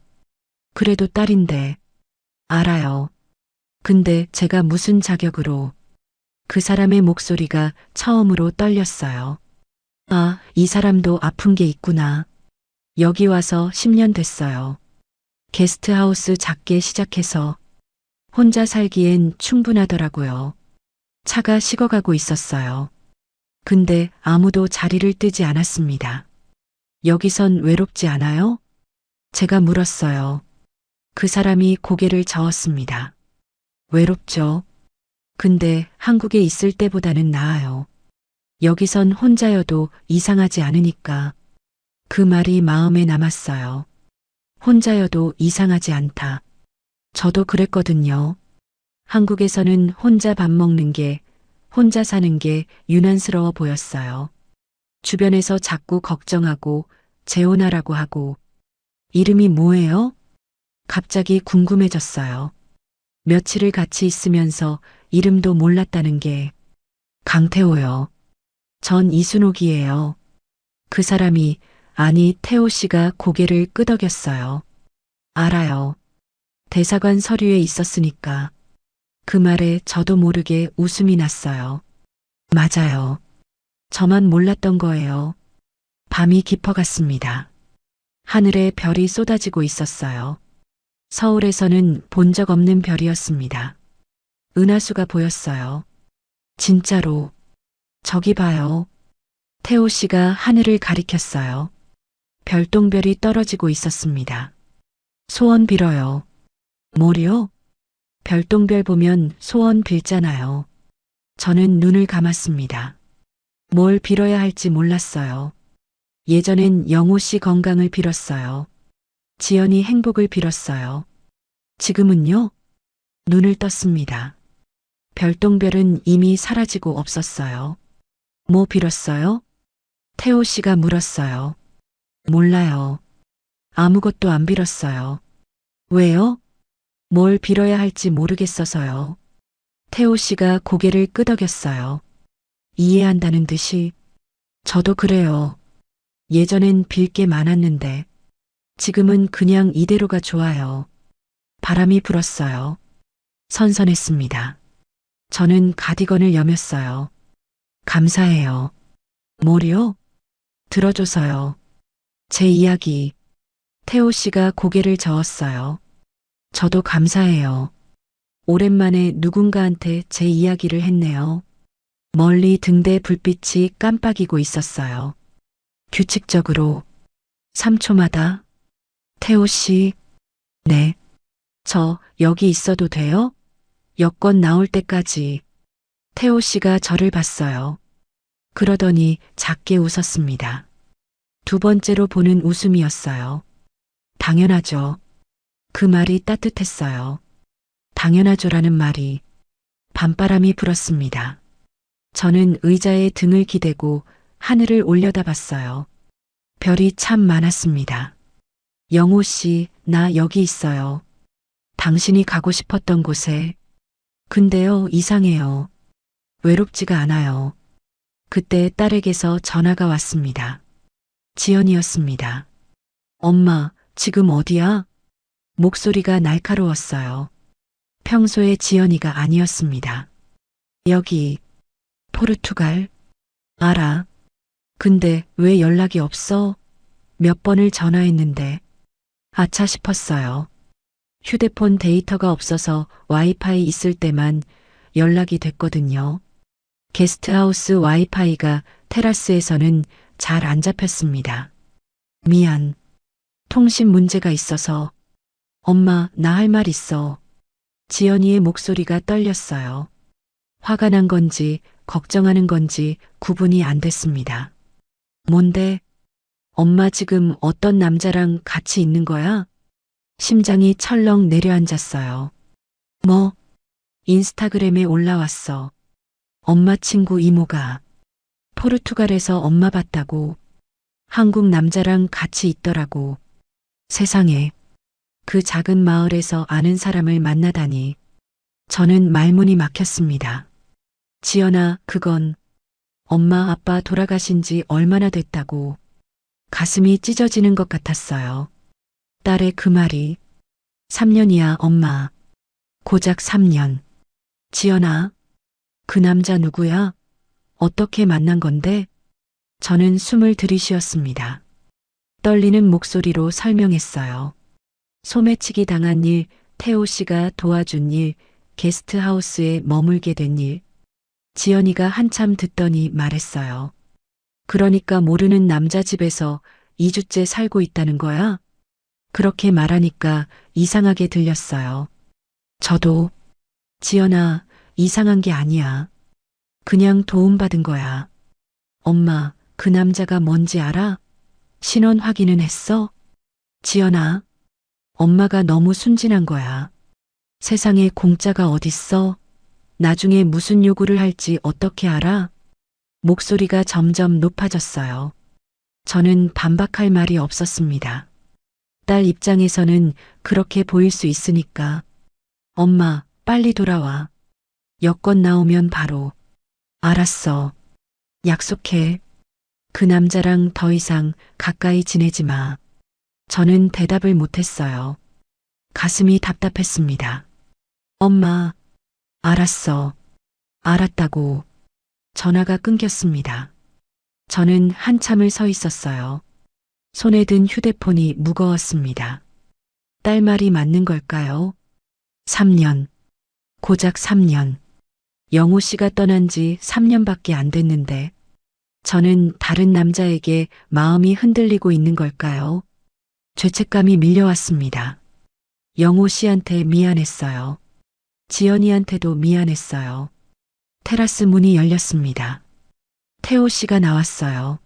그래도 딸인데. 알아요. 근데 제가 무슨 자격으로. 그 사람의 목소리가 처음으로 떨렸어요. 아, 이 사람도 아픈 게 있구나. 여기 와서 10년 됐어요. 게스트하우스 작게 시작해서 혼자 살기엔 충분하더라고요. 차가 식어가고 있었어요. 근데 아무도 자리를 뜨지 않았습니다. 여기선 외롭지 않아요? 제가 물었어요. 그 사람이 고개를 저었습니다. 외롭죠. 근데 한국에 있을 때보다는 나아요. 여기선 혼자여도 이상하지 않으니까. 그 말이 마음에 남았어요. 혼자여도 이상하지 않다. 저도 그랬거든요. 한국에서는 혼자 밥 먹는 게, 혼자 사는 게 유난스러워 보였어요. 주변에서 자꾸 걱정하고 재혼하라고 하고. 이름이 뭐예요? 갑자기 궁금해졌어요. 며칠을 같이 있으면서 이름도 몰랐다는 게. 강태호요. 전 이순옥이에요. 그 사람이, 아니 태호 씨가 고개를 끄덕였어요. 알아요. 대사관 서류에 있었으니까. 그 말에 저도 모르게 웃음이 났어요. 맞아요. 저만 몰랐던 거예요. 밤이 깊어갔습니다. 하늘에 별이 쏟아지고 있었어요. 서울에서는 본 적 없는 별이었습니다. 은하수가 보였어요. 진짜로. 저기 봐요. 태호 씨가 하늘을 가리켰어요. 별똥별이 떨어지고 있었습니다. 소원 빌어요. 뭐요? 별똥별 보면 소원 빌잖아요. 저는 눈을 감았습니다. 뭘 빌어야 할지 몰랐어요. 예전엔 영호 씨 건강을 빌었어요. 지연이 행복을 빌었어요. 지금은요? 눈을 떴습니다. 별똥별은 이미 사라지고 없었어요. 뭐 빌었어요? 태호 씨가 물었어요. 몰라요. 아무것도 안 빌었어요. 왜요? 뭘 빌어야 할지 모르겠어서요. 태호 씨가 고개를 끄덕였어요. 이해한다는 듯이. 저도 그래요. 예전엔 빌 게 많았는데 지금은 그냥 이대로가 좋아요. 바람이 불었어요. 선선했습니다. 저는 가디건을 여몄어요. 감사해요. 뭐요? 들어줘서요. 제 이야기. 태호 씨가 고개를 저었어요. 저도 감사해요. 오랜만에 누군가한테 제 이야기를 했네요. 멀리 등대 불빛이 깜빡이고 있었어요. 규칙적으로 3초마다. 태호 씨. 네. 저 여기 있어도 돼요? 여권 나올 때까지. 태호 씨가 저를 봤어요. 그러더니 작게 웃었습니다. 두 번째로 보는 웃음이었어요. 당연하죠. 그 말이 따뜻했어요. 당연하죠라는 말이. 밤바람이 불었습니다. 저는 의자에 등을 기대고 하늘을 올려다봤어요. 별이 참 많았습니다. 영호 씨, 나 여기 있어요. 당신이 가고 싶었던 곳에. 근데요, 이상해요. 외롭지가 않아요. 그때 딸에게서 전화가 왔습니다. 지연이었습니다. 엄마, 지금 어디야? 목소리가 날카로웠어요. 평소의 지연이가 아니었습니다. 여기, 포르투갈. 알아. 근데 왜 연락이 없어? 몇 번을 전화했는데. 아차 싶었어요. 휴대폰 데이터가 없어서 와이파이 있을 때만 연락이 됐거든요. 게스트하우스 와이파이가 테라스에서는 잘 안 잡혔습니다. 미안. 통신 문제가 있어서. 엄마, 나 할 말 있어. 지연이의 목소리가 떨렸어요. 화가 난 건지 걱정하는 건지 구분이 안 됐습니다. 뭔데? 엄마 지금 어떤 남자랑 같이 있는 거야? 심장이 철렁 내려앉았어요. 뭐? 인스타그램에 올라왔어. 엄마 친구 이모가 포르투갈에서 엄마 봤다고. 한국 남자랑 같이 있더라고. 세상에. 그 작은 마을에서 아는 사람을 만나다니. 저는 말문이 막혔습니다. 지연아, 그건 엄마 아빠 돌아가신 지 얼마나 됐다고. 가슴이 찢어지는 것 같았어요. 딸의 그 말이. 3년이야, 엄마. 고작 3년. 지연아, 그 남자 누구야? 어떻게 만난 건데? 저는 숨을 들이쉬었습니다. 떨리는 목소리로 설명했어요. 소매치기 당한 일, 태호 씨가 도와준 일, 게스트하우스에 머물게 된 일. 지연이가 한참 듣더니 말했어요. 그러니까 모르는 남자 집에서 2주째 살고 있다는 거야? 그렇게 말하니까 이상하게 들렸어요. 저도, 지연아, 이상한 게 아니야. 그냥 도움받은 거야. 엄마, 그 남자가 뭔지 알아? 신원 확인은 했어? 지연아, 엄마가 너무 순진한 거야. 세상에 공짜가 어딨어? 나중에 무슨 요구를 할지 어떻게 알아? 목소리가 점점 높아졌어요. 저는 반박할 말이 없었습니다. 딸 입장에서는 그렇게 보일 수 있으니까. 엄마, 빨리 돌아와. 여권 나오면 바로. 알았어. 약속해. 그 남자랑 더 이상 가까이 지내지 마. 저는 대답을 못했어요. 가슴이 답답했습니다. 엄마, 알았어. 알았다고. 전화가 끊겼습니다. 저는 한참을 서 있었어요. 손에 든 휴대폰이 무거웠습니다. 딸 말이 맞는 걸까요? 3년. 고작 3년. 영호 씨가 떠난 지 3년밖에 안 됐는데 저는 다른 남자에게 마음이 흔들리고 있는 걸까요? 죄책감이 밀려왔습니다. 영호 씨한테 미안했어요. 지연이한테도 미안했어요. 테라스 문이 열렸습니다. 태호 씨가 나왔어요.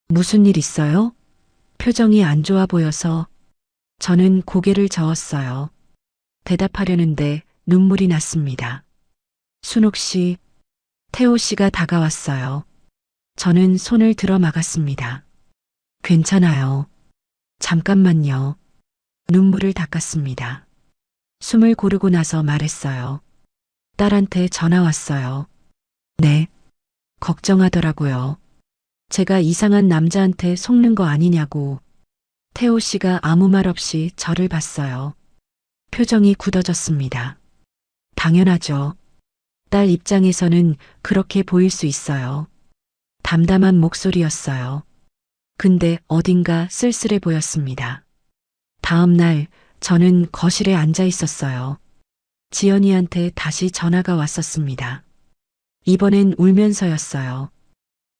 무슨 일 있어요? 표정이 안 좋아 보여서 저는 고개를 저었어요. 대답하려는데 눈물이 났습니다. 순옥 씨, 태호 씨가 다가왔어요. 저는 손을 들어 막았습니다. 괜찮아요. 잠깐만요. 눈물을 닦았습니다. 숨을 고르고 나서 말했어요. 딸한테 전화 왔어요. 네. 걱정하더라고요. 제가 이상한 남자한테 속는 거 아니냐고. 태호 씨가 아무 말 없이 저를 봤어요. 표정이 굳어졌습니다. 당연하죠. 딸 입장에서는 그렇게 보일 수 있어요. 담담한 목소리였어요. 근데 어딘가 쓸쓸해 보였습니다. 다음 날 저는 거실에 앉아 있었어요. 지연이한테 다시 전화가 왔었습니다. 이번엔 울면서였어요.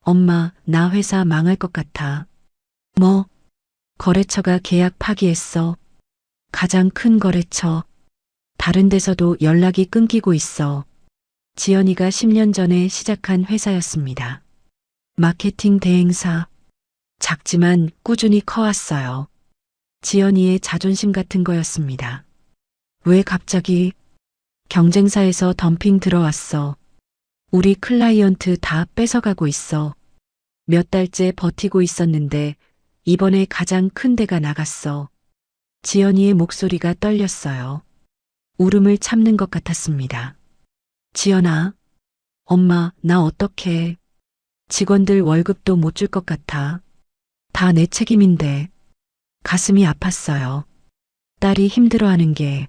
엄마, 나 회사 망할 것 같아. 뭐? 거래처가 계약 파기했어. 가장 큰 거래처. 다른 데서도 연락이 끊기고 있어. 지연이가 10년 전에 시작한 회사였습니다. 마케팅 대행사. 작지만 꾸준히 커왔어요. 지연이의 자존심 같은 거였습니다. 왜 갑자기? 경쟁사에서 덤핑 들어왔어. 우리 클라이언트 다 뺏어가고 있어. 몇 달째 버티고 있었는데 이번에 가장 큰 데가 나갔어. 지연이의 목소리가 떨렸어요. 울음을 참는 것 같았습니다. 지연아, 엄마, 나 어떡해. 직원들 월급도 못 줄 것 같아. 다 내 책임인데. 가슴이 아팠어요. 딸이 힘들어하는 게.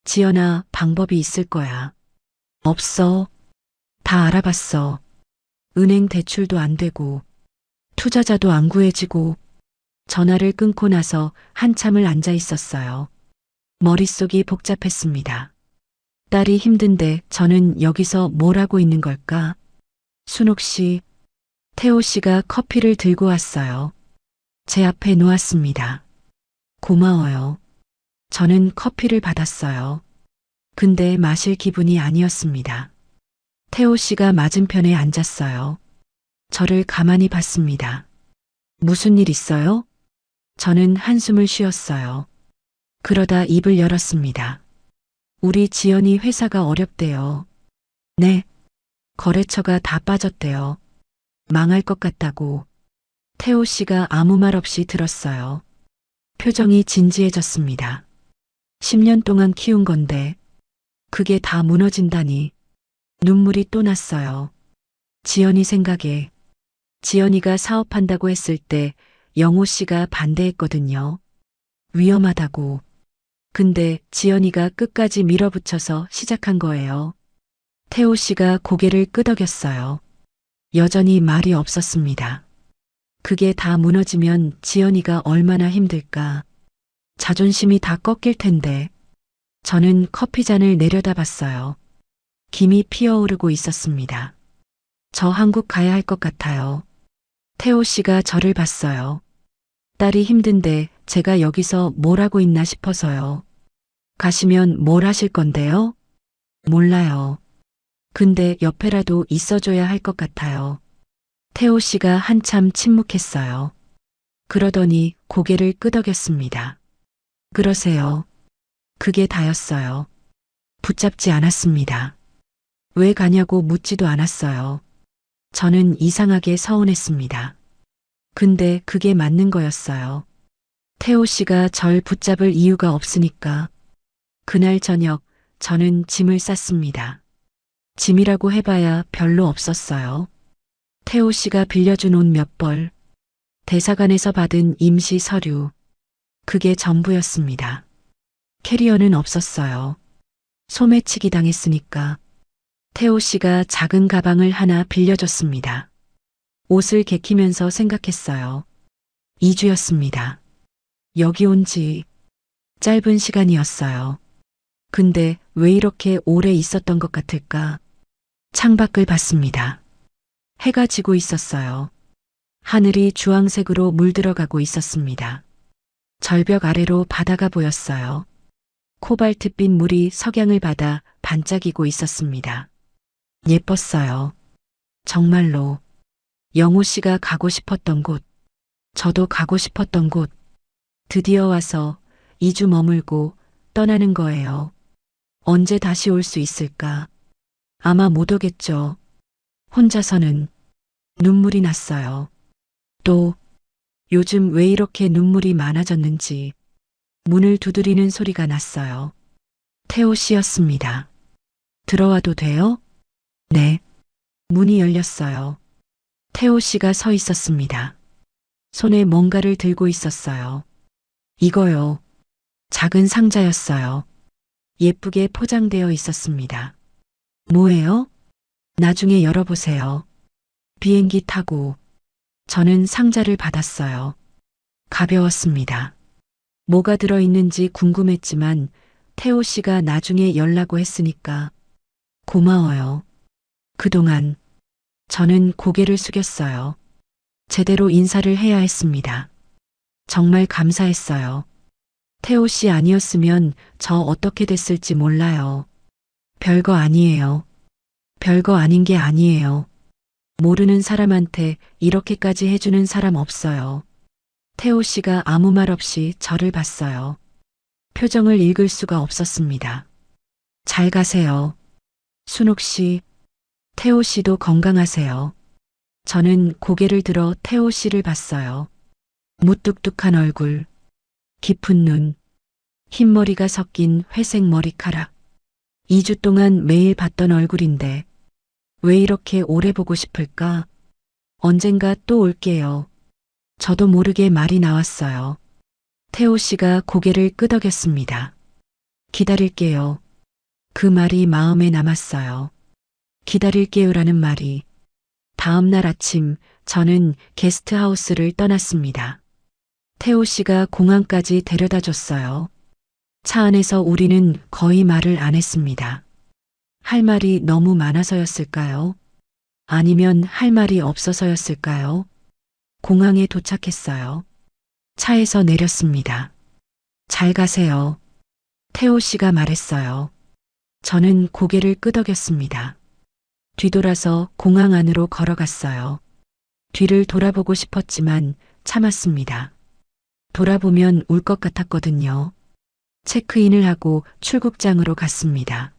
지연아, 방법이 있을 거야. 없어. 다 알아봤어. 은행 대출도 안 되고, 투자자도 안 구해지고, 전화를 끊고 나서 한참을 앉아 있었어요. 머릿속이 복잡했습니다. 딸이 힘든데 저는 여기서 뭘 하고 있는 걸까? 순옥 씨, 태호 씨가 커피를 들고 왔어요. 제 앞에 놓았습니다. 고마워요. 저는 커피를 받았어요. 근데 마실 기분이 아니었습니다. 태호 씨가 맞은편에 앉았어요. 저를 가만히 봤습니다. 무슨 일 있어요? 저는 한숨을 쉬었어요. 그러다 입을 열었습니다. 우리 지연이 회사가 어렵대요. 네. 거래처가 다 빠졌대요. 망할 것 같다고. 태호 씨가 아무 말 없이 들었어요. 표정이 진지해졌습니다. 10년 동안 키운 건데 그게 다 무너진다니. 눈물이 또 났어요. 지연이 생각에 지연이가 사업한다고 했을 때 영호 씨가 반대했거든요. 위험하다고. 근데 지연이가 끝까지 밀어붙여서 시작한 거예요. 태호 씨가 고개를 끄덕였어요. 여전히 말이 없었습니다. 그게 다 무너지면 지연이가 얼마나 힘들까. 자존심이 다 꺾일 텐데. 저는 커피잔을 내려다봤어요. 김이 피어오르고 있었습니다. 저 한국 가야 할 것 같아요. 태호 씨가 저를 봤어요. 딸이 힘든데 제가 여기서 뭘 하고 있나 싶어서요. 가시면 뭘 하실 건데요? 몰라요. 근데 옆에라도 있어줘야 할 것 같아요. 태호 씨가 한참 침묵했어요. 그러더니 고개를 끄덕였습니다. 그러세요. 그게 다였어요. 붙잡지 않았습니다. 왜 가냐고 묻지도 않았어요. 저는 이상하게 서운했습니다. 근데 그게 맞는 거였어요. 태호 씨가 절 붙잡을 이유가 없으니까. 그날 저녁 저는 짐을 쌌습니다. 짐이라고 해봐야 별로 없었어요. 태호 씨가 빌려준 옷 몇 벌, 대사관에서 받은 임시 서류, 그게 전부였습니다. 캐리어는 없었어요. 소매치기 당했으니까. 태호 씨가 작은 가방을 하나 빌려줬습니다. 옷을 개키면서 생각했어요. 2주였습니다. 여기 온 지 짧은 시간이었어요. 근데 왜 이렇게 오래 있었던 것 같을까? 창밖을 봤습니다. 해가 지고 있었어요. 하늘이 주황색으로 물들어가고 있었습니다. 절벽 아래로 바다가 보였어요. 코발트빛 물이 석양을 받아 반짝이고 있었습니다. 예뻤어요. 정말로. 영호 씨가 가고 싶었던 곳, 저도 가고 싶었던 곳, 드디어 와서 2주 머물고 떠나는 거예요. 언제 다시 올 수 있을까? 아마 못 오겠죠. 혼자서는. 눈물이 났어요. 또 요즘 왜 이렇게 눈물이 많아졌는지 문을 두드리는 소리가 났어요. 태호 씨였습니다. 들어와도 돼요? 네. 문이 열렸어요. 태호 씨가 서 있었습니다. 손에 뭔가를 들고 있었어요. 이거요. 작은 상자였어요. 예쁘게 포장되어 있었습니다. 뭐예요? 나중에 열어보세요. 비행기 타고. 저는 상자를 받았어요. 가벼웠습니다. 뭐가 들어있는지 궁금했지만 태호 씨가 나중에 열라고 했으니까 고마워요. 그동안 저는 고개를 숙였어요. 제대로 인사를 해야 했습니다. 정말 감사했어요. 태호 씨 아니었으면 저 어떻게 됐을지 몰라요. 별거 아니에요. 별거 아닌 게 아니에요. 모르는 사람한테 이렇게까지 해주는 사람 없어요. 태호 씨가 아무 말 없이 저를 봤어요. 표정을 읽을 수가 없었습니다. 잘 가세요. 순옥 씨, 태호 씨도 건강하세요. 저는 고개를 들어 태호 씨를 봤어요. 무뚝뚝한 얼굴, 깊은 눈, 흰머리가 섞인 회색 머리카락. 2주 동안 매일 봤던 얼굴인데 왜 이렇게 오래 보고 싶을까? 언젠가 또 올게요. 저도 모르게 말이 나왔어요. 태호 씨가 고개를 끄덕였습니다. 기다릴게요. 그 말이 마음에 남았어요. 기다릴게요라는 말이. 다음 날 아침 저는 게스트하우스를 떠났습니다. 태호 씨가 공항까지 데려다 줬어요. 차 안에서 우리는 거의 말을 안 했습니다. 할 말이 너무 많아서였을까요? 아니면 할 말이 없어서였을까요? 공항에 도착했어요. 차에서 내렸습니다. 잘 가세요. 태호 씨가 말했어요. 저는 고개를 끄덕였습니다. 뒤돌아서 공항 안으로 걸어갔어요. 뒤를 돌아보고 싶었지만 참았습니다. 돌아보면 울 것 같았거든요. 체크인을 하고 출국장으로 갔습니다.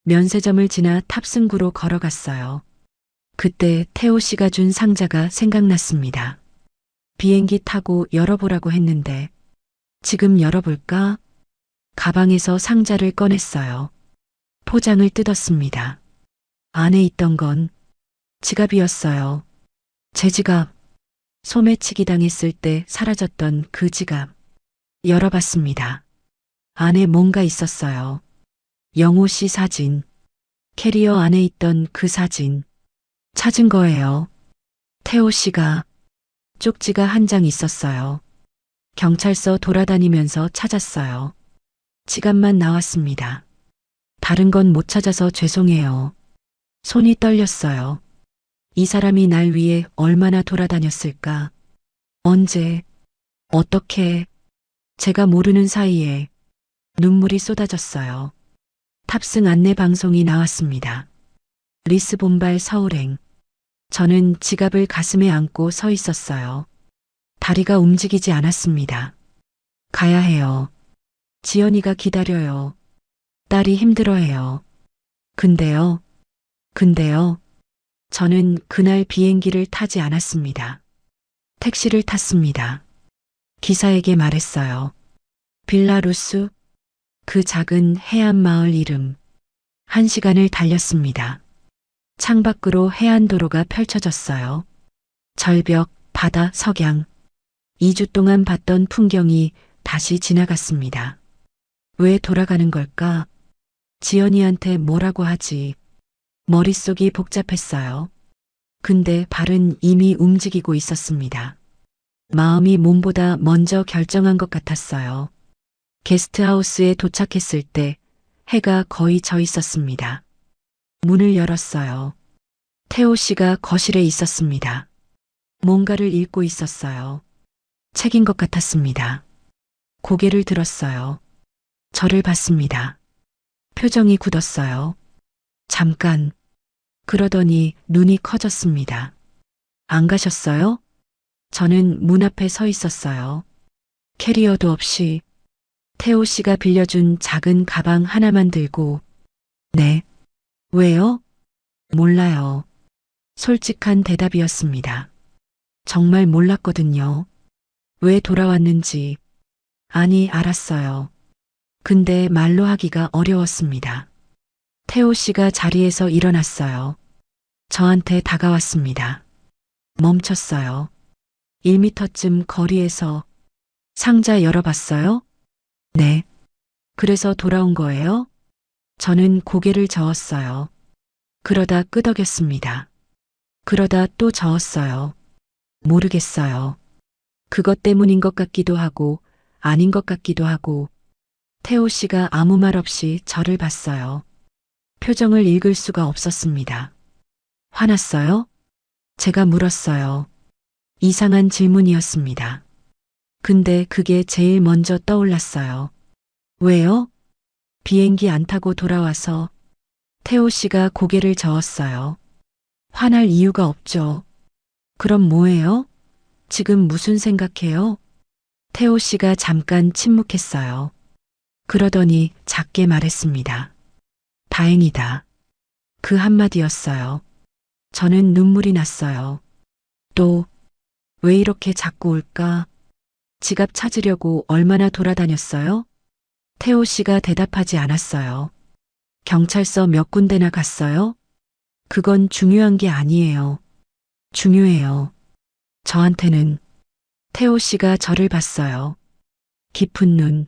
면세점을 지나 탑승구로 걸어갔어요. 그때 태호 씨가 준 상자가 생각났습니다. 비행기 타고 열어보라고 했는데 지금 열어볼까? 가방에서 상자를 꺼냈어요. 포장을 뜯었습니다. 안에 있던 건 지갑이었어요. 제 지갑. 소매치기 당했을 때 사라졌던 그 지갑. 열어봤습니다. 안에 뭔가 있었어요. 영호 씨 사진. 캐리어 안에 있던 그 사진. 찾은 거예요. 태호 씨가. 쪽지가 한 장 있었어요. 경찰서 돌아다니면서 찾았어요. 지갑만 나왔습니다. 다른 건 못 찾아서 죄송해요. 손이 떨렸어요. 이 사람이 날 위해 얼마나 돌아다녔을까? 언제? 어떻게? 제가 모르는 사이에 눈물이 쏟아졌어요. 탑승 안내 방송이 나왔습니다. 리스본발 서울행. 저는 지갑을 가슴에 안고 서 있었어요. 다리가 움직이지 않았습니다. 가야 해요. 지연이가 기다려요. 딸이 힘들어해요. 근데요. 저는 그날 비행기를 타지 않았습니다. 택시를 탔습니다. 기사에게 말했어요. 빌라루스, 그 작은 해안 마을 이름. 1시간을 달렸습니다. 창밖으로 해안도로가 펼쳐졌어요. 절벽, 바다, 석양. 2주 동안 봤던 풍경이 다시 지나갔습니다. 왜 돌아가는 걸까? 지연이한테 뭐라고 하지? 머릿속이 복잡했어요. 근데 발은 이미 움직이고 있었습니다. 마음이 몸보다 먼저 결정한 것 같았어요. 게스트하우스에 도착했을 때 해가 거의 져 있었습니다. 문을 열었어요. 태호 씨가 거실에 있었습니다. 뭔가를 읽고 있었어요. 책인 것 같았습니다. 고개를 들었어요. 저를 봤습니다. 표정이 굳었어요. 잠깐. 그러더니 눈이 커졌습니다. 안 가셨어요? 저는 문 앞에 서 있었어요. 캐리어도 없이 태호 씨가 빌려준 작은 가방 하나만 들고. 네. 왜요? 몰라요. 솔직한 대답이었습니다. 정말 몰랐거든요. 왜 돌아왔는지. 아니, 알았어요. 근데 말로 하기가 어려웠습니다. 태호 씨가 자리에서 일어났어요. 저한테 다가왔습니다. 멈췄어요. 1미터쯤 거리에서. 상자 열어봤어요? 네. 그래서 돌아온 거예요? 저는 고개를 저었어요. 그러다 끄덕였습니다. 그러다 또 저었어요. 모르겠어요. 그것 때문인 것 같기도 하고 아닌 것 같기도 하고. 태호 씨가 아무 말 없이 저를 봤어요. 표정을 읽을 수가 없었습니다. 화났어요? 제가 물었어요. 이상한 질문이었습니다. 근데 그게 제일 먼저 떠올랐어요. 왜요? 비행기 안 타고 돌아와서. 태호 씨가 고개를 저었어요. 화날 이유가 없죠. 그럼 뭐예요? 지금 무슨 생각해요? 태호 씨가 잠깐 침묵했어요. 그러더니 작게 말했습니다. 다행이다. 그 한마디였어요. 저는 눈물이 났어요. 또, 왜 이렇게 자꾸 울까? 지갑 찾으려고 얼마나 돌아다녔어요? 태호 씨가 대답하지 않았어요. 경찰서 몇 군데나 갔어요? 그건 중요한 게 아니에요. 중요해요. 저한테는. 태호 씨가 저를 봤어요. 깊은 눈,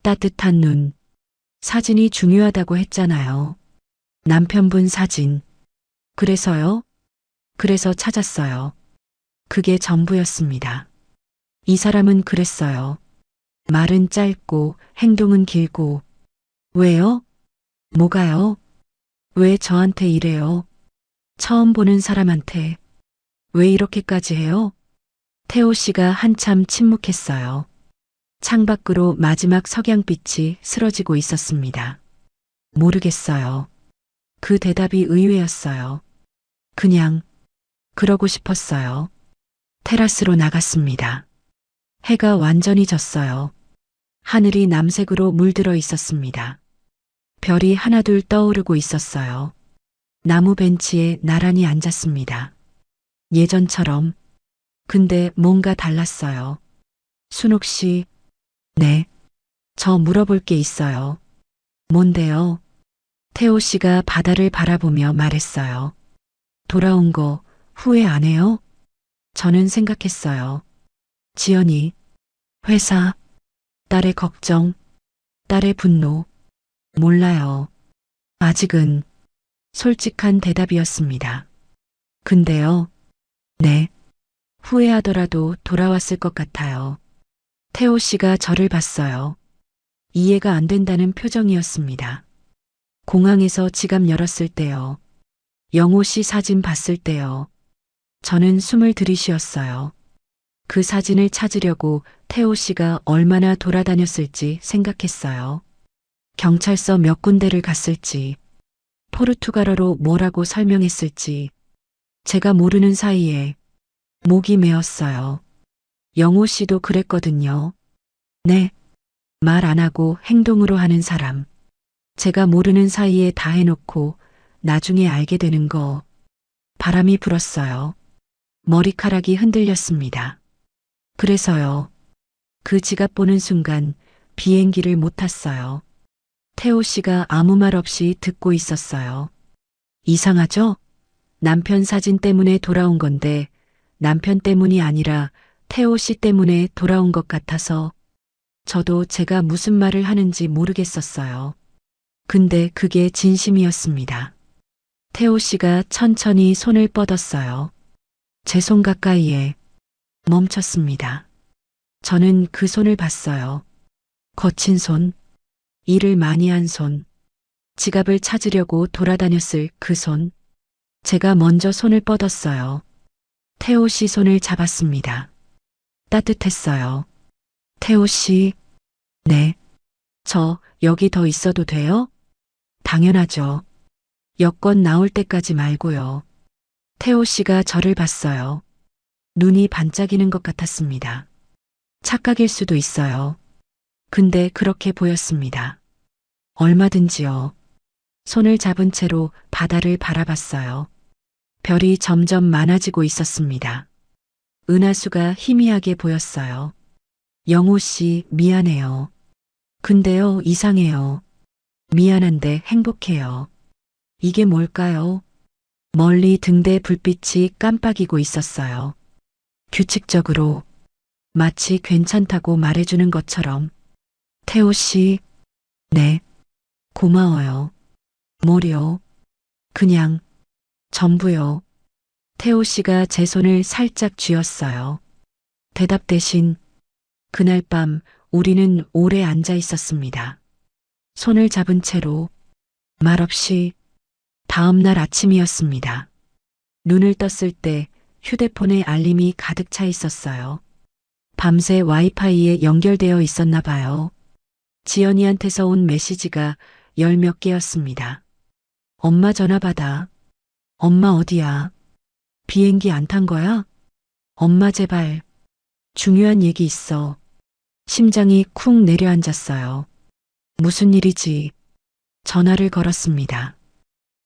따뜻한 눈. 사진이 중요하다고 했잖아요. 남편분 사진. 그래서요? 그래서 찾았어요. 그게 전부였습니다. 이 사람은 그랬어요. 말은 짧고 행동은 길고. 왜요? 뭐가요? 왜 저한테 이래요? 처음 보는 사람한테 왜 이렇게까지 해요? 태호 씨가 한참 침묵했어요. 창밖으로 마지막 석양빛이 스러지고 있었습니다. 모르겠어요. 그 대답이 의외였어요. 그냥 그러고 싶었어요. 테라스로 나갔습니다. 해가 완전히 졌어요. 하늘이 남색으로 물들어 있었습니다. 별이 하나둘 떠오르고 있었어요. 나무 벤치에 나란히 앉았습니다. 예전처럼. 근데 뭔가 달랐어요. 순옥 씨, 네. 저 물어볼 게 있어요. 뭔데요? 태호 씨가 바다를 바라보며 말했어요. 돌아온 거 후회 안 해요? 저는 생각했어요. 지연이, 회사, 딸의 걱정, 딸의 분노, 몰라요. 아직은 솔직한 대답이었습니다. 근데요, 네. 후회하더라도 돌아왔을 것 같아요. 태호 씨가 저를 봤어요. 이해가 안 된다는 표정이었습니다. 공항에서 지갑 열었을 때요. 영호 씨 사진 봤을 때요. 저는 숨을 들이쉬었어요. 그 사진을 찾으려고 태호 씨가 얼마나 돌아다녔을지 생각했어요. 경찰서 몇 군데를 갔을지, 포르투갈어로 뭐라고 설명했을지, 제가 모르는 사이에 목이 메었어요. 영호 씨도 그랬거든요. 네. 말 안 하고 행동으로 하는 사람. 제가 모르는 사이에 다 해놓고 나중에 알게 되는 거. 바람이 불었어요. 머리카락이 흔들렸습니다. 그래서요. 그 지갑 보는 순간 비행기를 못 탔어요. 태호 씨가 아무 말 없이 듣고 있었어요. 이상하죠? 남편 사진 때문에 돌아온 건데 남편 때문이 아니라 태호 씨 때문에 돌아온 것 같아서 저도 제가 무슨 말을 하는지 모르겠었어요. 근데 그게 진심이었습니다. 태호 씨가 천천히 손을 뻗었어요. 제 손 가까이에 멈췄습니다. 저는 그 손을 봤어요. 거친 손, 일을 많이 한 손, 지갑을 찾으려고 돌아다녔을 그 손. 제가 먼저 손을 뻗었어요. 태호 씨 손을 잡았습니다. 따뜻했어요. 태호 씨, 네. 저 여기 더 있어도 돼요? 당연하죠. 여권 나올 때까지 말고요. 태호 씨가 저를 봤어요. 눈이 반짝이는 것 같았습니다. 착각일 수도 있어요. 근데 그렇게 보였습니다. 얼마든지요. 손을 잡은 채로 바다를 바라봤어요. 별이 점점 많아지고 있었습니다. 은하수가 희미하게 보였어요. 영호 씨, 미안해요. 근데요, 이상해요. 미안한데 행복해요. 이게 뭘까요? 멀리 등대 불빛이 깜빡이고 있었어요. 규칙적으로, 마치 괜찮다고 말해주는 것처럼. 태호 씨, 네. 고마워요. 뭐요? 그냥, 전부요. 태호 씨가 제 손을 살짝 쥐었어요. 대답 대신, 그날 밤 우리는 오래 앉아 있었습니다. 손을 잡은 채로, 말없이, 다음 날 아침이었습니다. 눈을 떴을 때 휴대폰에 알림이 가득 차 있었어요. 밤새 와이파이에 연결되어 있었나 봐요. 지연이한테서 온 메시지가 열 몇 개였습니다. 엄마 전화 받아. 엄마 어디야? 비행기 안 탄 거야? 엄마 제발. 중요한 얘기 있어. 심장이 쿵 내려앉았어요. 무슨 일이지? 전화를 걸었습니다.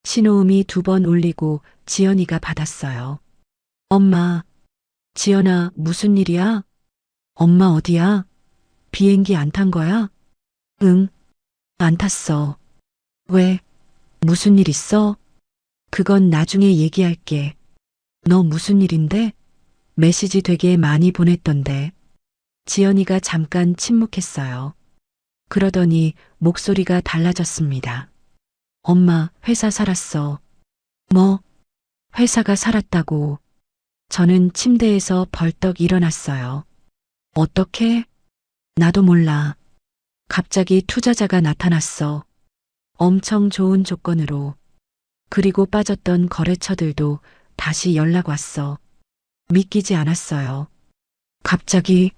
신호음이 2번 울리고 지연이가 받았어요. 엄마. 지연아, 무슨 일이야? 엄마 어디야? 비행기 안 탄 거야? 응, 안 탔어. 왜? 무슨 일 있어? 그건 나중에 얘기할게. 너 무슨 일인데? 메시지 되게 많이 보냈던데. 지연이가 잠깐 침묵했어요. 그러더니 목소리가 달라졌습니다. 엄마, 회사 살았어. 뭐? 회사가 살았다고. 저는 침대에서 벌떡 일어났어요. 어떻게? 나도 몰라. 갑자기 투자자가 나타났어. 엄청 좋은 조건으로. 그리고 빠졌던 거래처들도 다시 연락 왔어. 믿기지 않았어요. 갑자기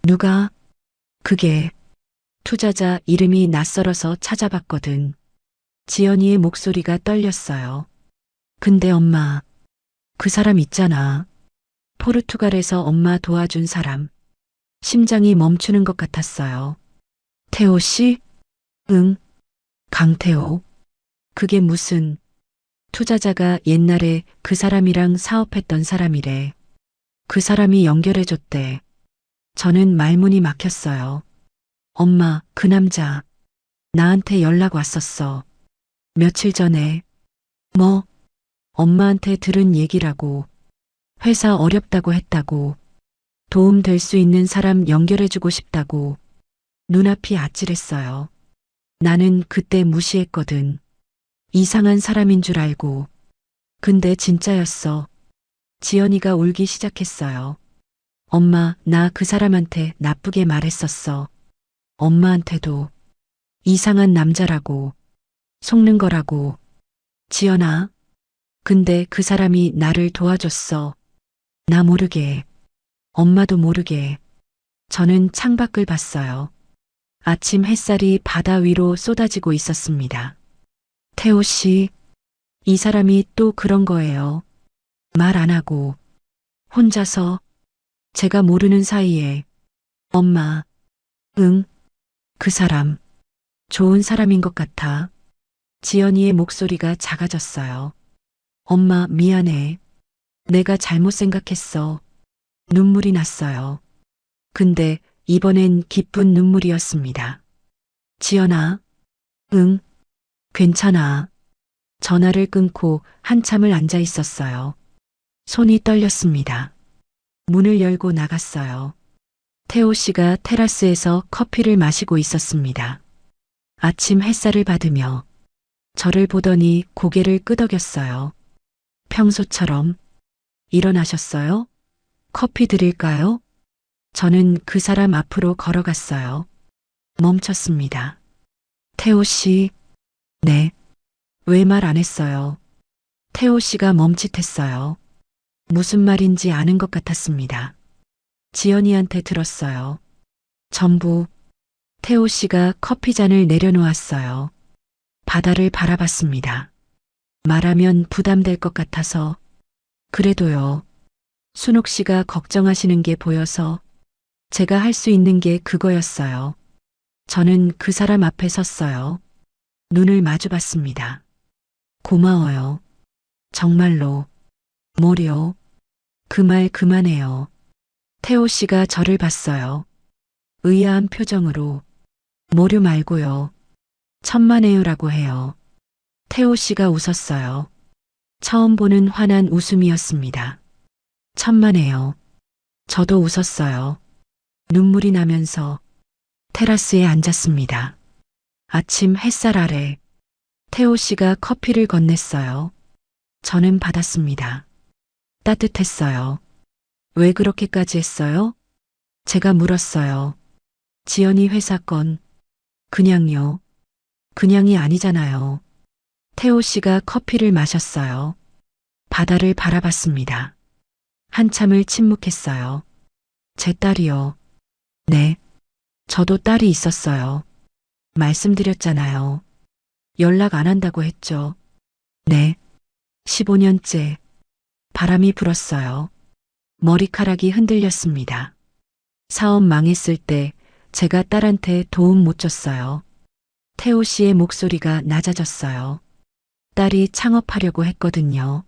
누가? 그게 투자자 이름이 낯설어서 찾아봤거든. 지연이의 목소리가 떨렸어요. 근데 엄마, 그 사람 있잖아. 포르투갈에서 엄마 도와준 사람. 심장이 멈추는 것 같았어요. 태호 씨? 응, 강태호. 그게 무슨, 투자자가 옛날에 그 사람이랑 사업했던 사람이래. 그 사람이 연결해줬대. 저는 말문이 막혔어요. 엄마, 그 남자, 나한테 연락 왔었어. 며칠 전에. 뭐, 엄마한테 들은 얘기라고. 회사 어렵다고 했다고. 도움 될 수 있는 사람 연결해주고 싶다고. 눈앞이 아찔했어요. 나는 그때 무시했거든. 이상한 사람인 줄 알고. 근데 진짜였어. 지연이가 울기 시작했어요. 엄마, 나 그 사람한테 나쁘게 말했었어. 엄마한테도. 이상한 남자라고. 속는 거라고. 지연아. 근데 그 사람이 나를 도와줬어. 나 모르게. 엄마도 모르게. 저는 창밖을 봤어요. 아침 햇살이 바다 위로 쏟아지고 있었습니다. 태호 씨, 이 사람이 또 그런 거예요. 말 안 하고, 혼자서, 제가 모르는 사이에, 엄마, 응, 그 사람, 좋은 사람인 것 같아. 지연이의 목소리가 작아졌어요. 엄마, 미안해. 내가 잘못 생각했어. 눈물이 났어요. 근데 이번엔 기쁜 눈물이었습니다. 지연아, 응, 괜찮아. 전화를 끊고 한참을 앉아 있었어요. 손이 떨렸습니다. 문을 열고 나갔어요. 태호 씨가 테라스에서 커피를 마시고 있었습니다. 아침 햇살을 받으며 저를 보더니 고개를 끄덕였어요. 평소처럼 일어나셨어요? 커피 드릴까요? 저는 그 사람 앞으로 걸어갔어요. 멈췄습니다. 태호 씨, 네. 왜 말 안 했어요? 태호 씨가 멈칫했어요. 무슨 말인지 아는 것 같았습니다. 지연이한테 들었어요. 전부 태호 씨가 커피잔을 내려놓았어요. 바다를 바라봤습니다. 말하면 부담될 것 같아서 그래도요. 순옥 씨가 걱정하시는 게 보여서 제가 할 수 있는 게 그거였어요. 저는 그 사람 앞에 섰어요. 눈을 마주 봤습니다. 고마워요. 정말로. 뭐려? 그 말 그만해요. 태호 씨가 저를 봤어요. 의아한 표정으로. 뭐려 말고요. 천만에요라고 해요. 태호 씨가 웃었어요. 처음 보는 환한 웃음이었습니다. 천만에요. 저도 웃었어요. 눈물이 나면서 테라스에 앉았습니다. 아침 햇살 아래 태호 씨가 커피를 건넸어요. 저는 받았습니다. 따뜻했어요. 왜 그렇게까지 했어요? 제가 물었어요. 지연이 회사 건 그냥요. 그냥이 아니잖아요. 태호 씨가 커피를 마셨어요. 바다를 바라봤습니다. 한참을 침묵했어요. 제 딸이요. 네. 저도 딸이 있었어요. 말씀드렸잖아요. 연락 안 한다고 했죠. 네. 15년째. 바람이 불었어요. 머리카락이 흔들렸습니다. 사업 망했을 때 제가 딸한테 도움 못 줬어요. 태호 씨의 목소리가 낮아졌어요. 딸이 창업하려고 했거든요.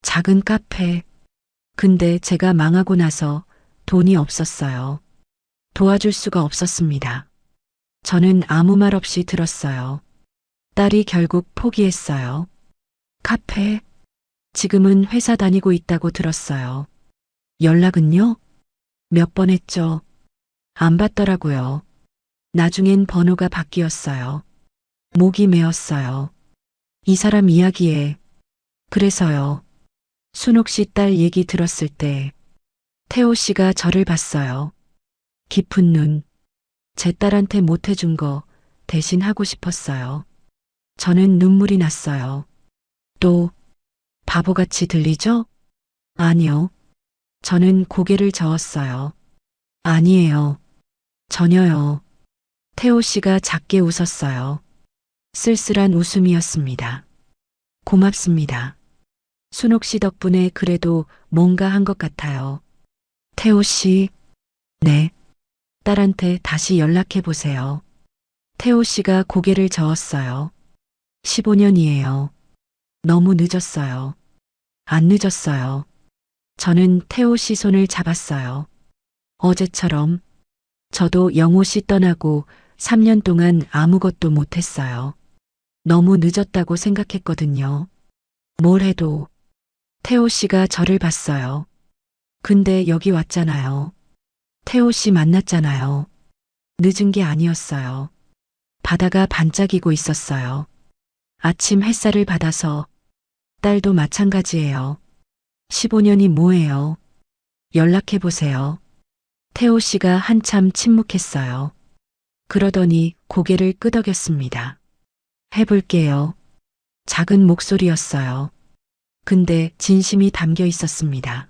작은 카페. 근데 제가 망하고 나서 돈이 없었어요. 도와줄 수가 없었습니다. 저는 아무 말 없이 들었어요. 딸이 결국 포기했어요. 카페? 지금은 회사 다니고 있다고 들었어요. 연락은요? 몇 번 했죠. 안 받더라고요. 나중엔 번호가 바뀌었어요. 목이 메었어요. 이 사람 이야기에. 그래서요. 순옥 씨 딸 얘기 들었을 때 태호 씨가 저를 봤어요. 깊은 눈. 제 딸한테 못 해준 거 대신 하고 싶었어요. 저는 눈물이 났어요. 또 바보같이 들리죠? 아니요. 저는 고개를 저었어요. 아니에요. 전혀요. 태호 씨가 작게 웃었어요. 쓸쓸한 웃음이었습니다. 고맙습니다. 순옥 씨 덕분에 그래도 뭔가 한 것 같아요. 태호 씨, 네. 딸한테 다시 연락해 보세요. 태호 씨가 고개를 저었어요. 15년이에요. 너무 늦었어요. 안 늦었어요. 저는 태호 씨 손을 잡았어요. 어제처럼 저도 영호 씨 떠나고 3년 동안 아무것도 못했어요. 너무 늦었다고 생각했거든요. 뭘 해도 태호 씨가 저를 봤어요. 근데 여기 왔잖아요. 태호 씨 만났잖아요. 늦은 게 아니었어요. 바다가 반짝이고 있었어요. 아침 햇살을 받아서 딸도 마찬가지예요. 15년이 뭐예요? 연락해 보세요. 태호 씨가 한참 침묵했어요. 그러더니 고개를 끄덕였습니다. 해볼게요. 작은 목소리였어요. 근데 진심이 담겨 있었습니다.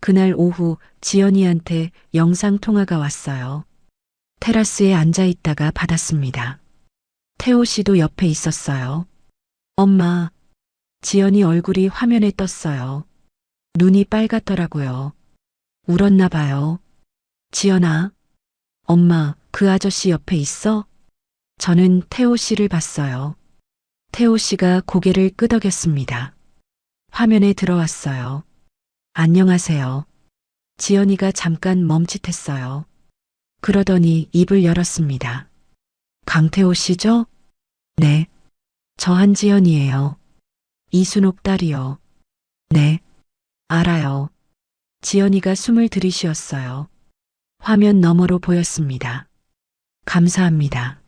그날 오후 지연이한테 영상 통화가 왔어요. 테라스에 앉아 있다가 받았습니다. 태호 씨도 옆에 있었어요. 엄마, 지연이 얼굴이 화면에 떴어요. 눈이 빨갛더라고요. 울었나 봐요. 지연아, 엄마, 그 아저씨 옆에 있어? 저는 태호 씨를 봤어요. 태호 씨가 고개를 끄덕였습니다. 화면에 들어왔어요. 안녕하세요. 지연이가 잠깐 멈칫했어요. 그러더니 입을 열었습니다. 강태호 씨죠? 네. 저 한지연이에요. 이순옥 딸이요. 네. 알아요. 지연이가 숨을 들이쉬었어요. 화면 너머로 보였습니다. 감사합니다.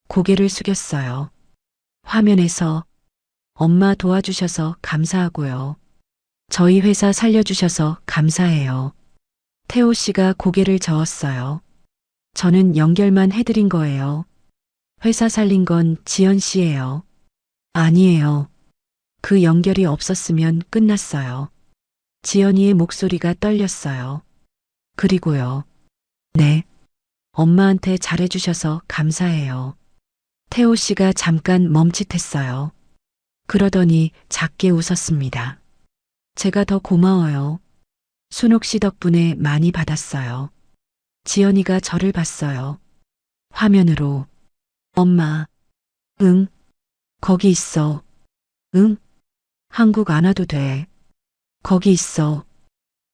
고개를 숙였어요. 화면에서 엄마 도와주셔서 감사하고요. 저희 회사 살려주셔서 감사해요. 태호 씨가 고개를 저었어요. 저는 연결만 해드린 거예요. 회사 살린 건 지연 씨예요. 아니에요. 그 연결이 없었으면 끝났어요. 지연이의 목소리가 떨렸어요. 그리고요. 네. 엄마한테 잘해주셔서 감사해요. 태호 씨가 잠깐 멈칫했어요. 그러더니 작게 웃었습니다. 제가 더 고마워요. 순옥 씨 덕분에 많이 받았어요. 지연이가 저를 봤어요. 화면으로. 엄마. 응. 거기 있어. 응. 한국 안 와도 돼. 거기 있어.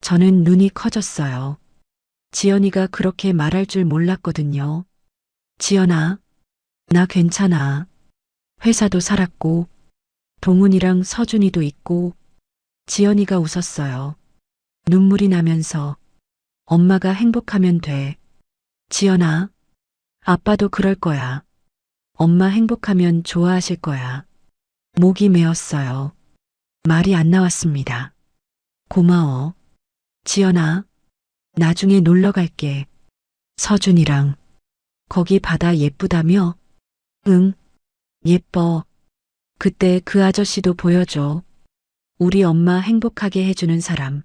저는 눈이 커졌어요. 지연이가 그렇게 말할 줄 몰랐거든요. 지연아, 나 괜찮아. 회사도 살았고, 동훈이랑 서준이도 있고, 지연이가 웃었어요. 눈물이 나면서, 엄마가 행복하면 돼. 지연아, 아빠도 그럴 거야. 엄마 행복하면 좋아하실 거야. 목이 메었어요. 말이 안 나왔습니다. 고마워. 지연아, 나중에 놀러 갈게. 서준이랑. 거기 바다 예쁘다며? 응, 예뻐. 그때 그 아저씨도 보여줘. 우리 엄마 행복하게 해주는 사람.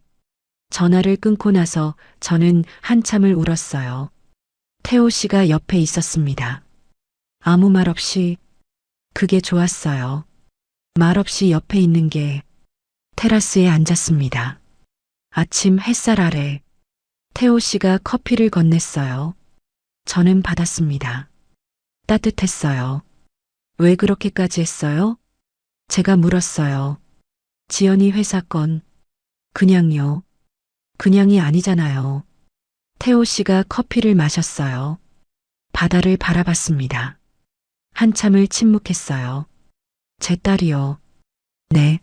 전화를 끊고 나서 저는 한참을 울었어요. 태호 씨가 옆에 있었습니다. 아무 말 없이 그게 좋았어요. 말 없이 옆에 있는 게 테라스에 앉았습니다. 아침 햇살 아래 태호 씨가 커피를 건넸어요. 저는 받았습니다. 따뜻했어요. 왜 그렇게까지 했어요? 제가 물었어요. 지연이 회사 건 그냥요. 그냥이 아니잖아요. 태호 씨가 커피를 마셨어요. 바다를 바라봤습니다. 한참을 침묵했어요. 제 딸이요. 네.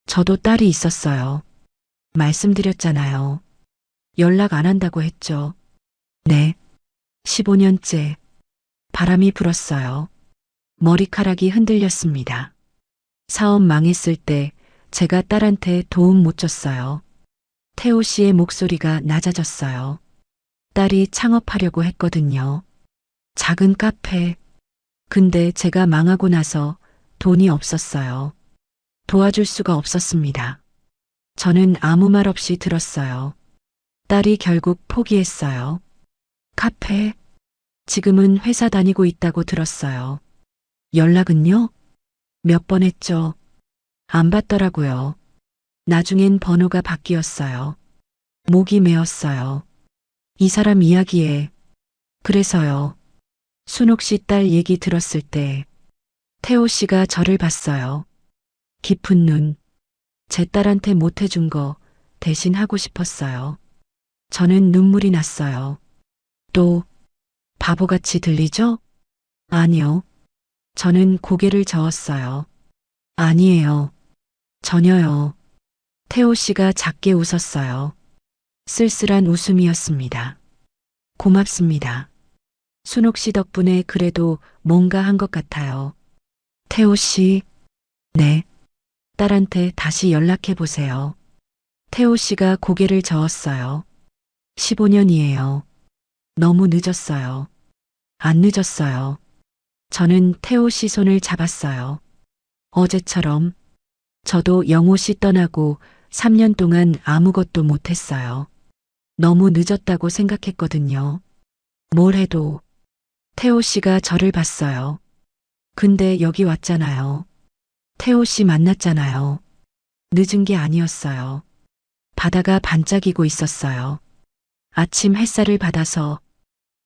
저도 딸이 있었어요. 말씀드렸잖아요. 연락 안 한다고 했죠. 네. 15년째. 바람이 불었어요. 머리카락이 흔들렸습니다. 사업 망했을 때 제가 딸한테 도움 못 줬어요. 태호 씨의 목소리가 낮아졌어요. 딸이 창업하려고 했거든요. 작은 카페. 근데 제가 망하고 나서 돈이 없었어요. 도와줄 수가 없었습니다. 저는 아무 말 없이 들었어요. 딸이 결국 포기했어요. 카페. 지금은 회사 다니고 있다고 들었어요. 연락은요? 몇 번 했죠. 안 받더라고요. 나중엔 번호가 바뀌었어요. 목이 메었어요. 이 사람 이야기에. 그래서요. 순옥 씨 딸 얘기 들었을 때 태호 씨가 저를 봤어요. 깊은 눈. 제 딸한테 못 해준 거 대신 하고 싶었어요. 저는 눈물이 났어요. 또 바보같이 들리죠? 아니요. 저는 고개를 저었어요. 아니에요. 전혀요. 태호 씨가 작게 웃었어요. 쓸쓸한 웃음이었습니다. 고맙습니다. 순옥 씨 덕분에 그래도 뭔가 한 것 같아요. 태호 씨, 네. 딸한테 다시 연락해 보세요. 태호 씨가 고개를 저었어요. 15년이에요. 너무 늦었어요. 안 늦었어요. 저는 태호 씨 손을 잡았어요. 어제처럼. 저도 영호 씨 떠나고 3년 동안 아무것도 못했어요. 너무 늦었다고 생각했거든요. 뭘 해도. 태호 씨가 저를 봤어요. 근데 여기 왔잖아요. 태호 씨 만났잖아요. 늦은 게 아니었어요. 바다가 반짝이고 있었어요. 아침 햇살을 받아서.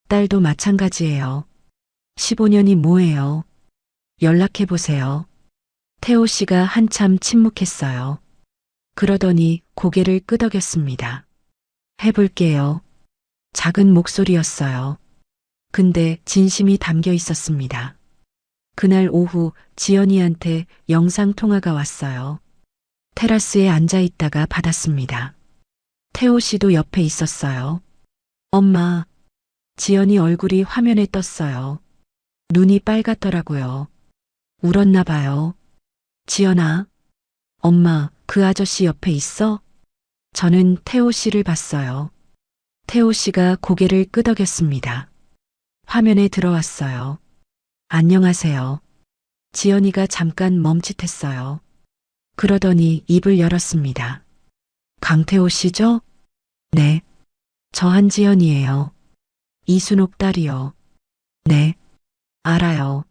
딸도 마찬가지예요. 15년이 뭐예요? 연락해 보세요. 태호 씨가 한참 침묵했어요. 그러더니 고개를 끄덕였습니다. 해볼게요. 작은 목소리였어요. 근데 진심이 담겨 있었습니다. 그날 오후 지연이한테 영상통화가 왔어요. 테라스에 앉아 있다가 받았습니다. 태호 씨도 옆에 있었어요. 엄마. 지연이 얼굴이 화면에 떴어요. 눈이 빨갛더라고요. 울었나 봐요. 지연아. 엄마, 그 아저씨 옆에 있어? 저는 태호 씨를 봤어요. 태호 씨가 고개를 끄덕였습니다. 화면에 들어왔어요. 안녕하세요. 지연이가 잠깐 멈칫했어요. 그러더니 입을 열었습니다. 강태호 씨죠? 네. 저 한지연이에요. 이순옥 딸이요. 네. 알아요.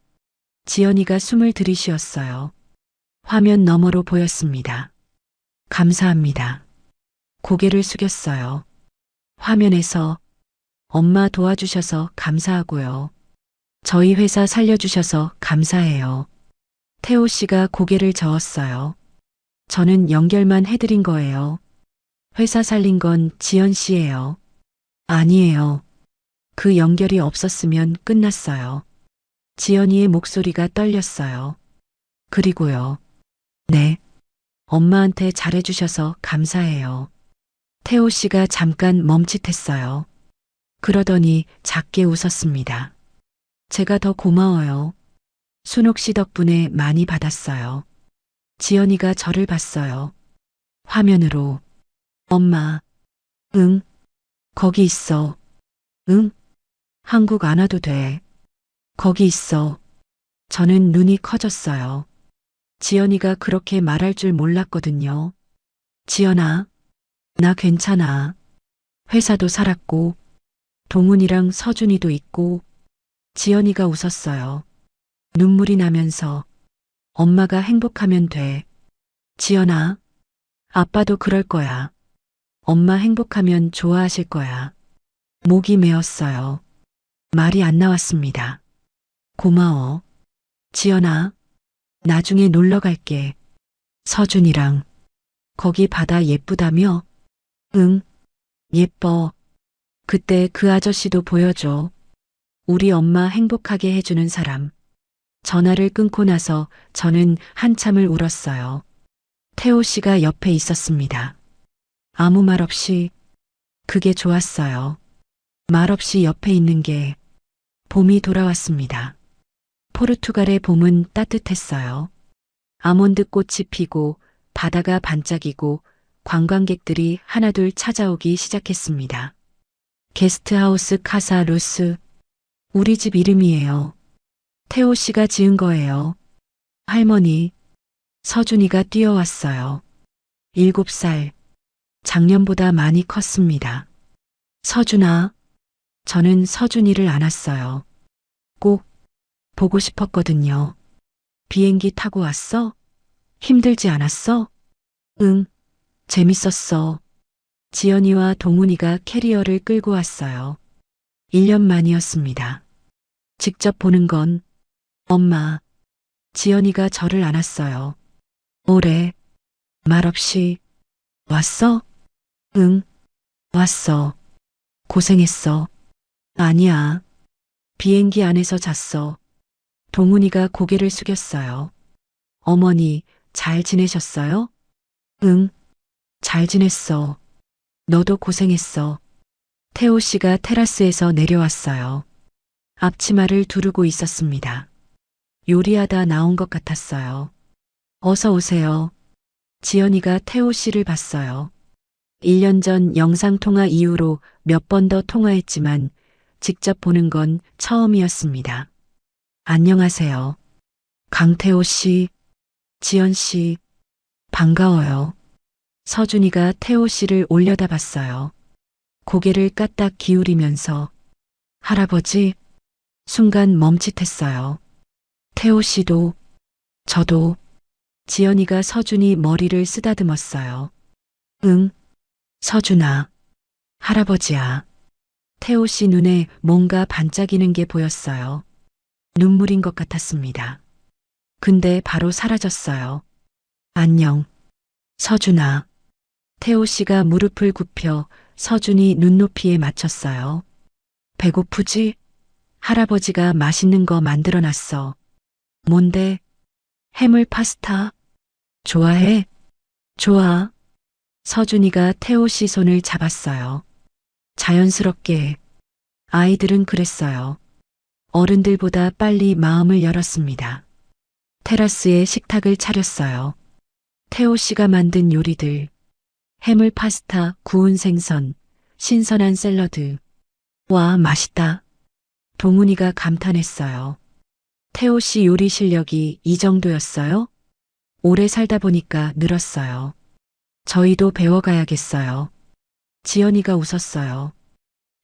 지연이가 숨을 들이쉬었어요. 화면 너머로 보였습니다. 감사합니다. 고개를 숙였어요. 화면에서 엄마 도와주셔서 감사하고요. 저희 회사 살려주셔서 감사해요. 태호 씨가 고개를 저었어요. 저는 연결만 해드린 거예요. 회사 살린 건 지연 씨예요. 아니에요. 그 연결이 없었으면 끝났어요. 지연이의 목소리가 떨렸어요. 그리고요. 네. 엄마한테 잘해주셔서 감사해요. 태호 씨가 잠깐 멈칫했어요. 그러더니 작게 웃었습니다. 제가 더 고마워요. 순옥 씨 덕분에 많이 받았어요. 지연이가 저를 봤어요. 화면으로. 엄마. 응. 거기 있어. 응. 한국 안 와도 돼. 거기 있어. 저는 눈이 커졌어요. 지연이가 그렇게 말할 줄 몰랐거든요. 지연아. 나 괜찮아. 회사도 살았고, 동훈이랑 서준이도 있고. 지연이가 웃었어요. 눈물이 나면서. 엄마가 행복하면 돼. 지연아. 아빠도 그럴 거야. 엄마 행복하면 좋아하실 거야. 목이 메었어요. 말이 안 나왔습니다. 고마워. 지연아. 나중에 놀러 갈게. 서준이랑. 거기 바다 예쁘다며? 응. 예뻐. 그때 그 아저씨도 보여줘. 우리 엄마 행복하게 해주는 사람. 전화를 끊고 나서 저는 한참을 울었어요. 태호 씨가 옆에 있었습니다. 아무 말 없이. 그게 좋았어요. 말 없이 옆에 있는 게. 봄이 돌아왔습니다. 포르투갈의 봄은 따뜻했어요. 아몬드 꽃이 피고 바다가 반짝이고 관광객들이 하나둘 찾아오기 시작했습니다. 게스트하우스 카사 루스. 우리 집 이름이에요. 태호 씨가 지은 거예요. 할머니. 서준이가 뛰어왔어요. 7살. 작년보다 많이 컸습니다. 서준아. 저는 서준이를 안았어요. 꼭 보고 싶었거든요. 비행기 타고 왔어? 힘들지 않았어? 응, 재밌었어. 지연이와 동훈이가 캐리어를 끌고 왔어요. 1년 만이었습니다. 직접 보는 건 엄마. 지연이가 저를 안았어요. 오래. 말없이. 왔어? 응, 왔어. 고생했어. 아니야. 비행기 안에서 잤어. 동훈이가 고개를 숙였어요. 어머니, 잘 지내셨어요? 응, 잘 지냈어. 너도 고생했어. 태호 씨가 테라스에서 내려왔어요. 앞치마를 두르고 있었습니다. 요리하다 나온 것 같았어요. 어서 오세요. 지연이가 태호 씨를 봤어요. 1년 전 영상통화 이후로 몇 번 더 통화했지만 직접 보는 건 처음이었습니다. 안녕하세요. 강태호 씨, 지연 씨, 반가워요. 서준이가 태호 씨를 올려다봤어요. 고개를 까딱 기울이면서 할아버지, 순간 멈칫했어요. 태호 씨도, 저도. 지연이가 서준이 머리를 쓰다듬었어요. 응, 서준아, 할아버지야. 태호 씨 눈에 뭔가 반짝이는 게 보였어요. 눈물인 것 같았습니다. 근데 바로 사라졌어요. 안녕, 서준아. 태호 씨가 무릎을 굽혀 서준이 눈높이에 맞췄어요. 배고프지? 할아버지가 맛있는 거 만들어 놨어. 뭔데? 해물 파스타? 좋아해? 좋아. 서준이가 태호 씨 손을 잡았어요. 자연스럽게. 아이들은 그랬어요. 어른들보다 빨리 마음을 열었습니다. 테라스에 식탁을 차렸어요. 태호 씨가 만든 요리들. 해물 파스타, 구운 생선, 신선한 샐러드. 와, 맛있다. 동훈이가 감탄했어요. 태호 씨 요리 실력이 이 정도였어요? 오래 살다 보니까 늘었어요. 저희도 배워가야겠어요. 지연이가 웃었어요.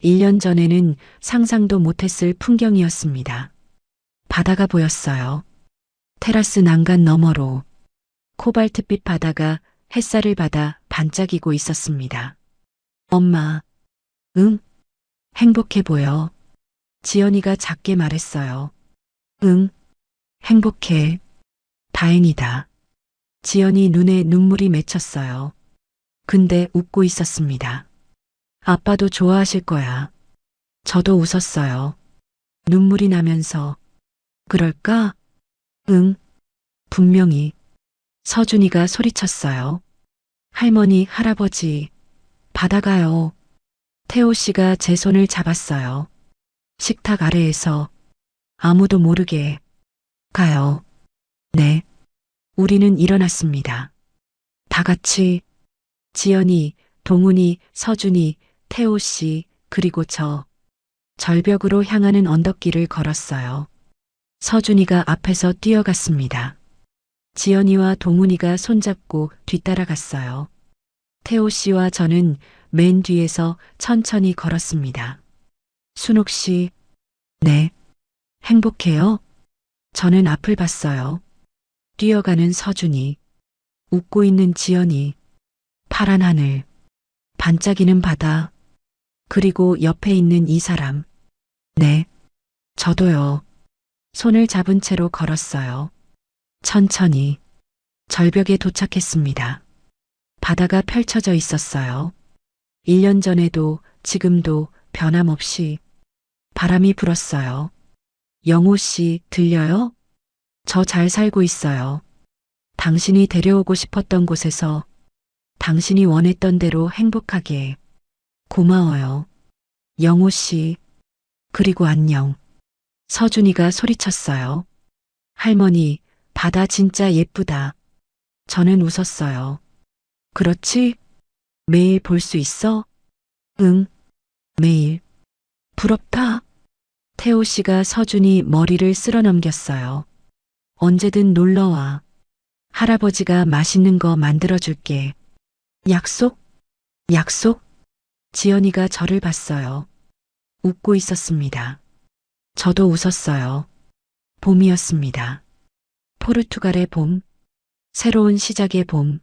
1년 전에는 상상도 못했을 풍경이었습니다. 바다가 보였어요. 테라스 난간 너머로 코발트빛 바다가 햇살을 받아 반짝이고 있었습니다. 엄마, 응? 행복해 보여. 지연이가 작게 말했어요. 응, 행복해. 다행이다. 지연이 눈에 눈물이 맺혔어요. 근데 웃고 있었습니다. 아빠도 좋아하실 거야. 저도 웃었어요. 눈물이 나면서. 그럴까? 응, 분명히. 서준이가 소리쳤어요. 할머니, 할아버지, 받아가요. 태호 씨가 제 손을 잡았어요. 식탁 아래에서 아무도 모르게 가요. 네. 우리는 일어났습니다. 다 같이 지연이, 동훈이, 서준이, 태호 씨, 그리고 저. 절벽으로 향하는 언덕길을 걸었어요. 서준이가 앞에서 뛰어갔습니다. 지연이와 동훈이가 손잡고 뒤따라갔어요. 태호 씨와 저는 맨 뒤에서 천천히 걸었습니다. 순옥 씨, 네. 행복해요? 저는 앞을 봤어요. 뛰어가는 서준이, 웃고 있는 지연이, 파란 하늘, 반짝이는 바다, 그리고 옆에 있는 이 사람. 네, 저도요. 손을 잡은 채로 걸었어요. 천천히 절벽에 도착했습니다. 바다가 펼쳐져 있었어요. 1년 전에도 지금도 변함없이 바람이 불었어요. 영호 씨, 들려요? 저 잘 살고 있어요. 당신이 데려오고 싶었던 곳에서 당신이 원했던 대로 행복하게. 고마워요. 영호 씨, 그리고 안녕. 서준이가 소리쳤어요. 할머니, 바다 진짜 예쁘다. 저는 웃었어요. 그렇지? 매일 볼 수 있어? 응, 매일. 부럽다. 태호 씨가 서준이 머리를 쓸어 넘겼어요. 언제든 놀러와. 할아버지가 맛있는 거 만들어줄게. 약속? 약속? 지연이가 저를 봤어요. 웃고 있었습니다. 저도 웃었어요. 봄이었습니다. 포르투갈의 봄, 새로운 시작의 봄.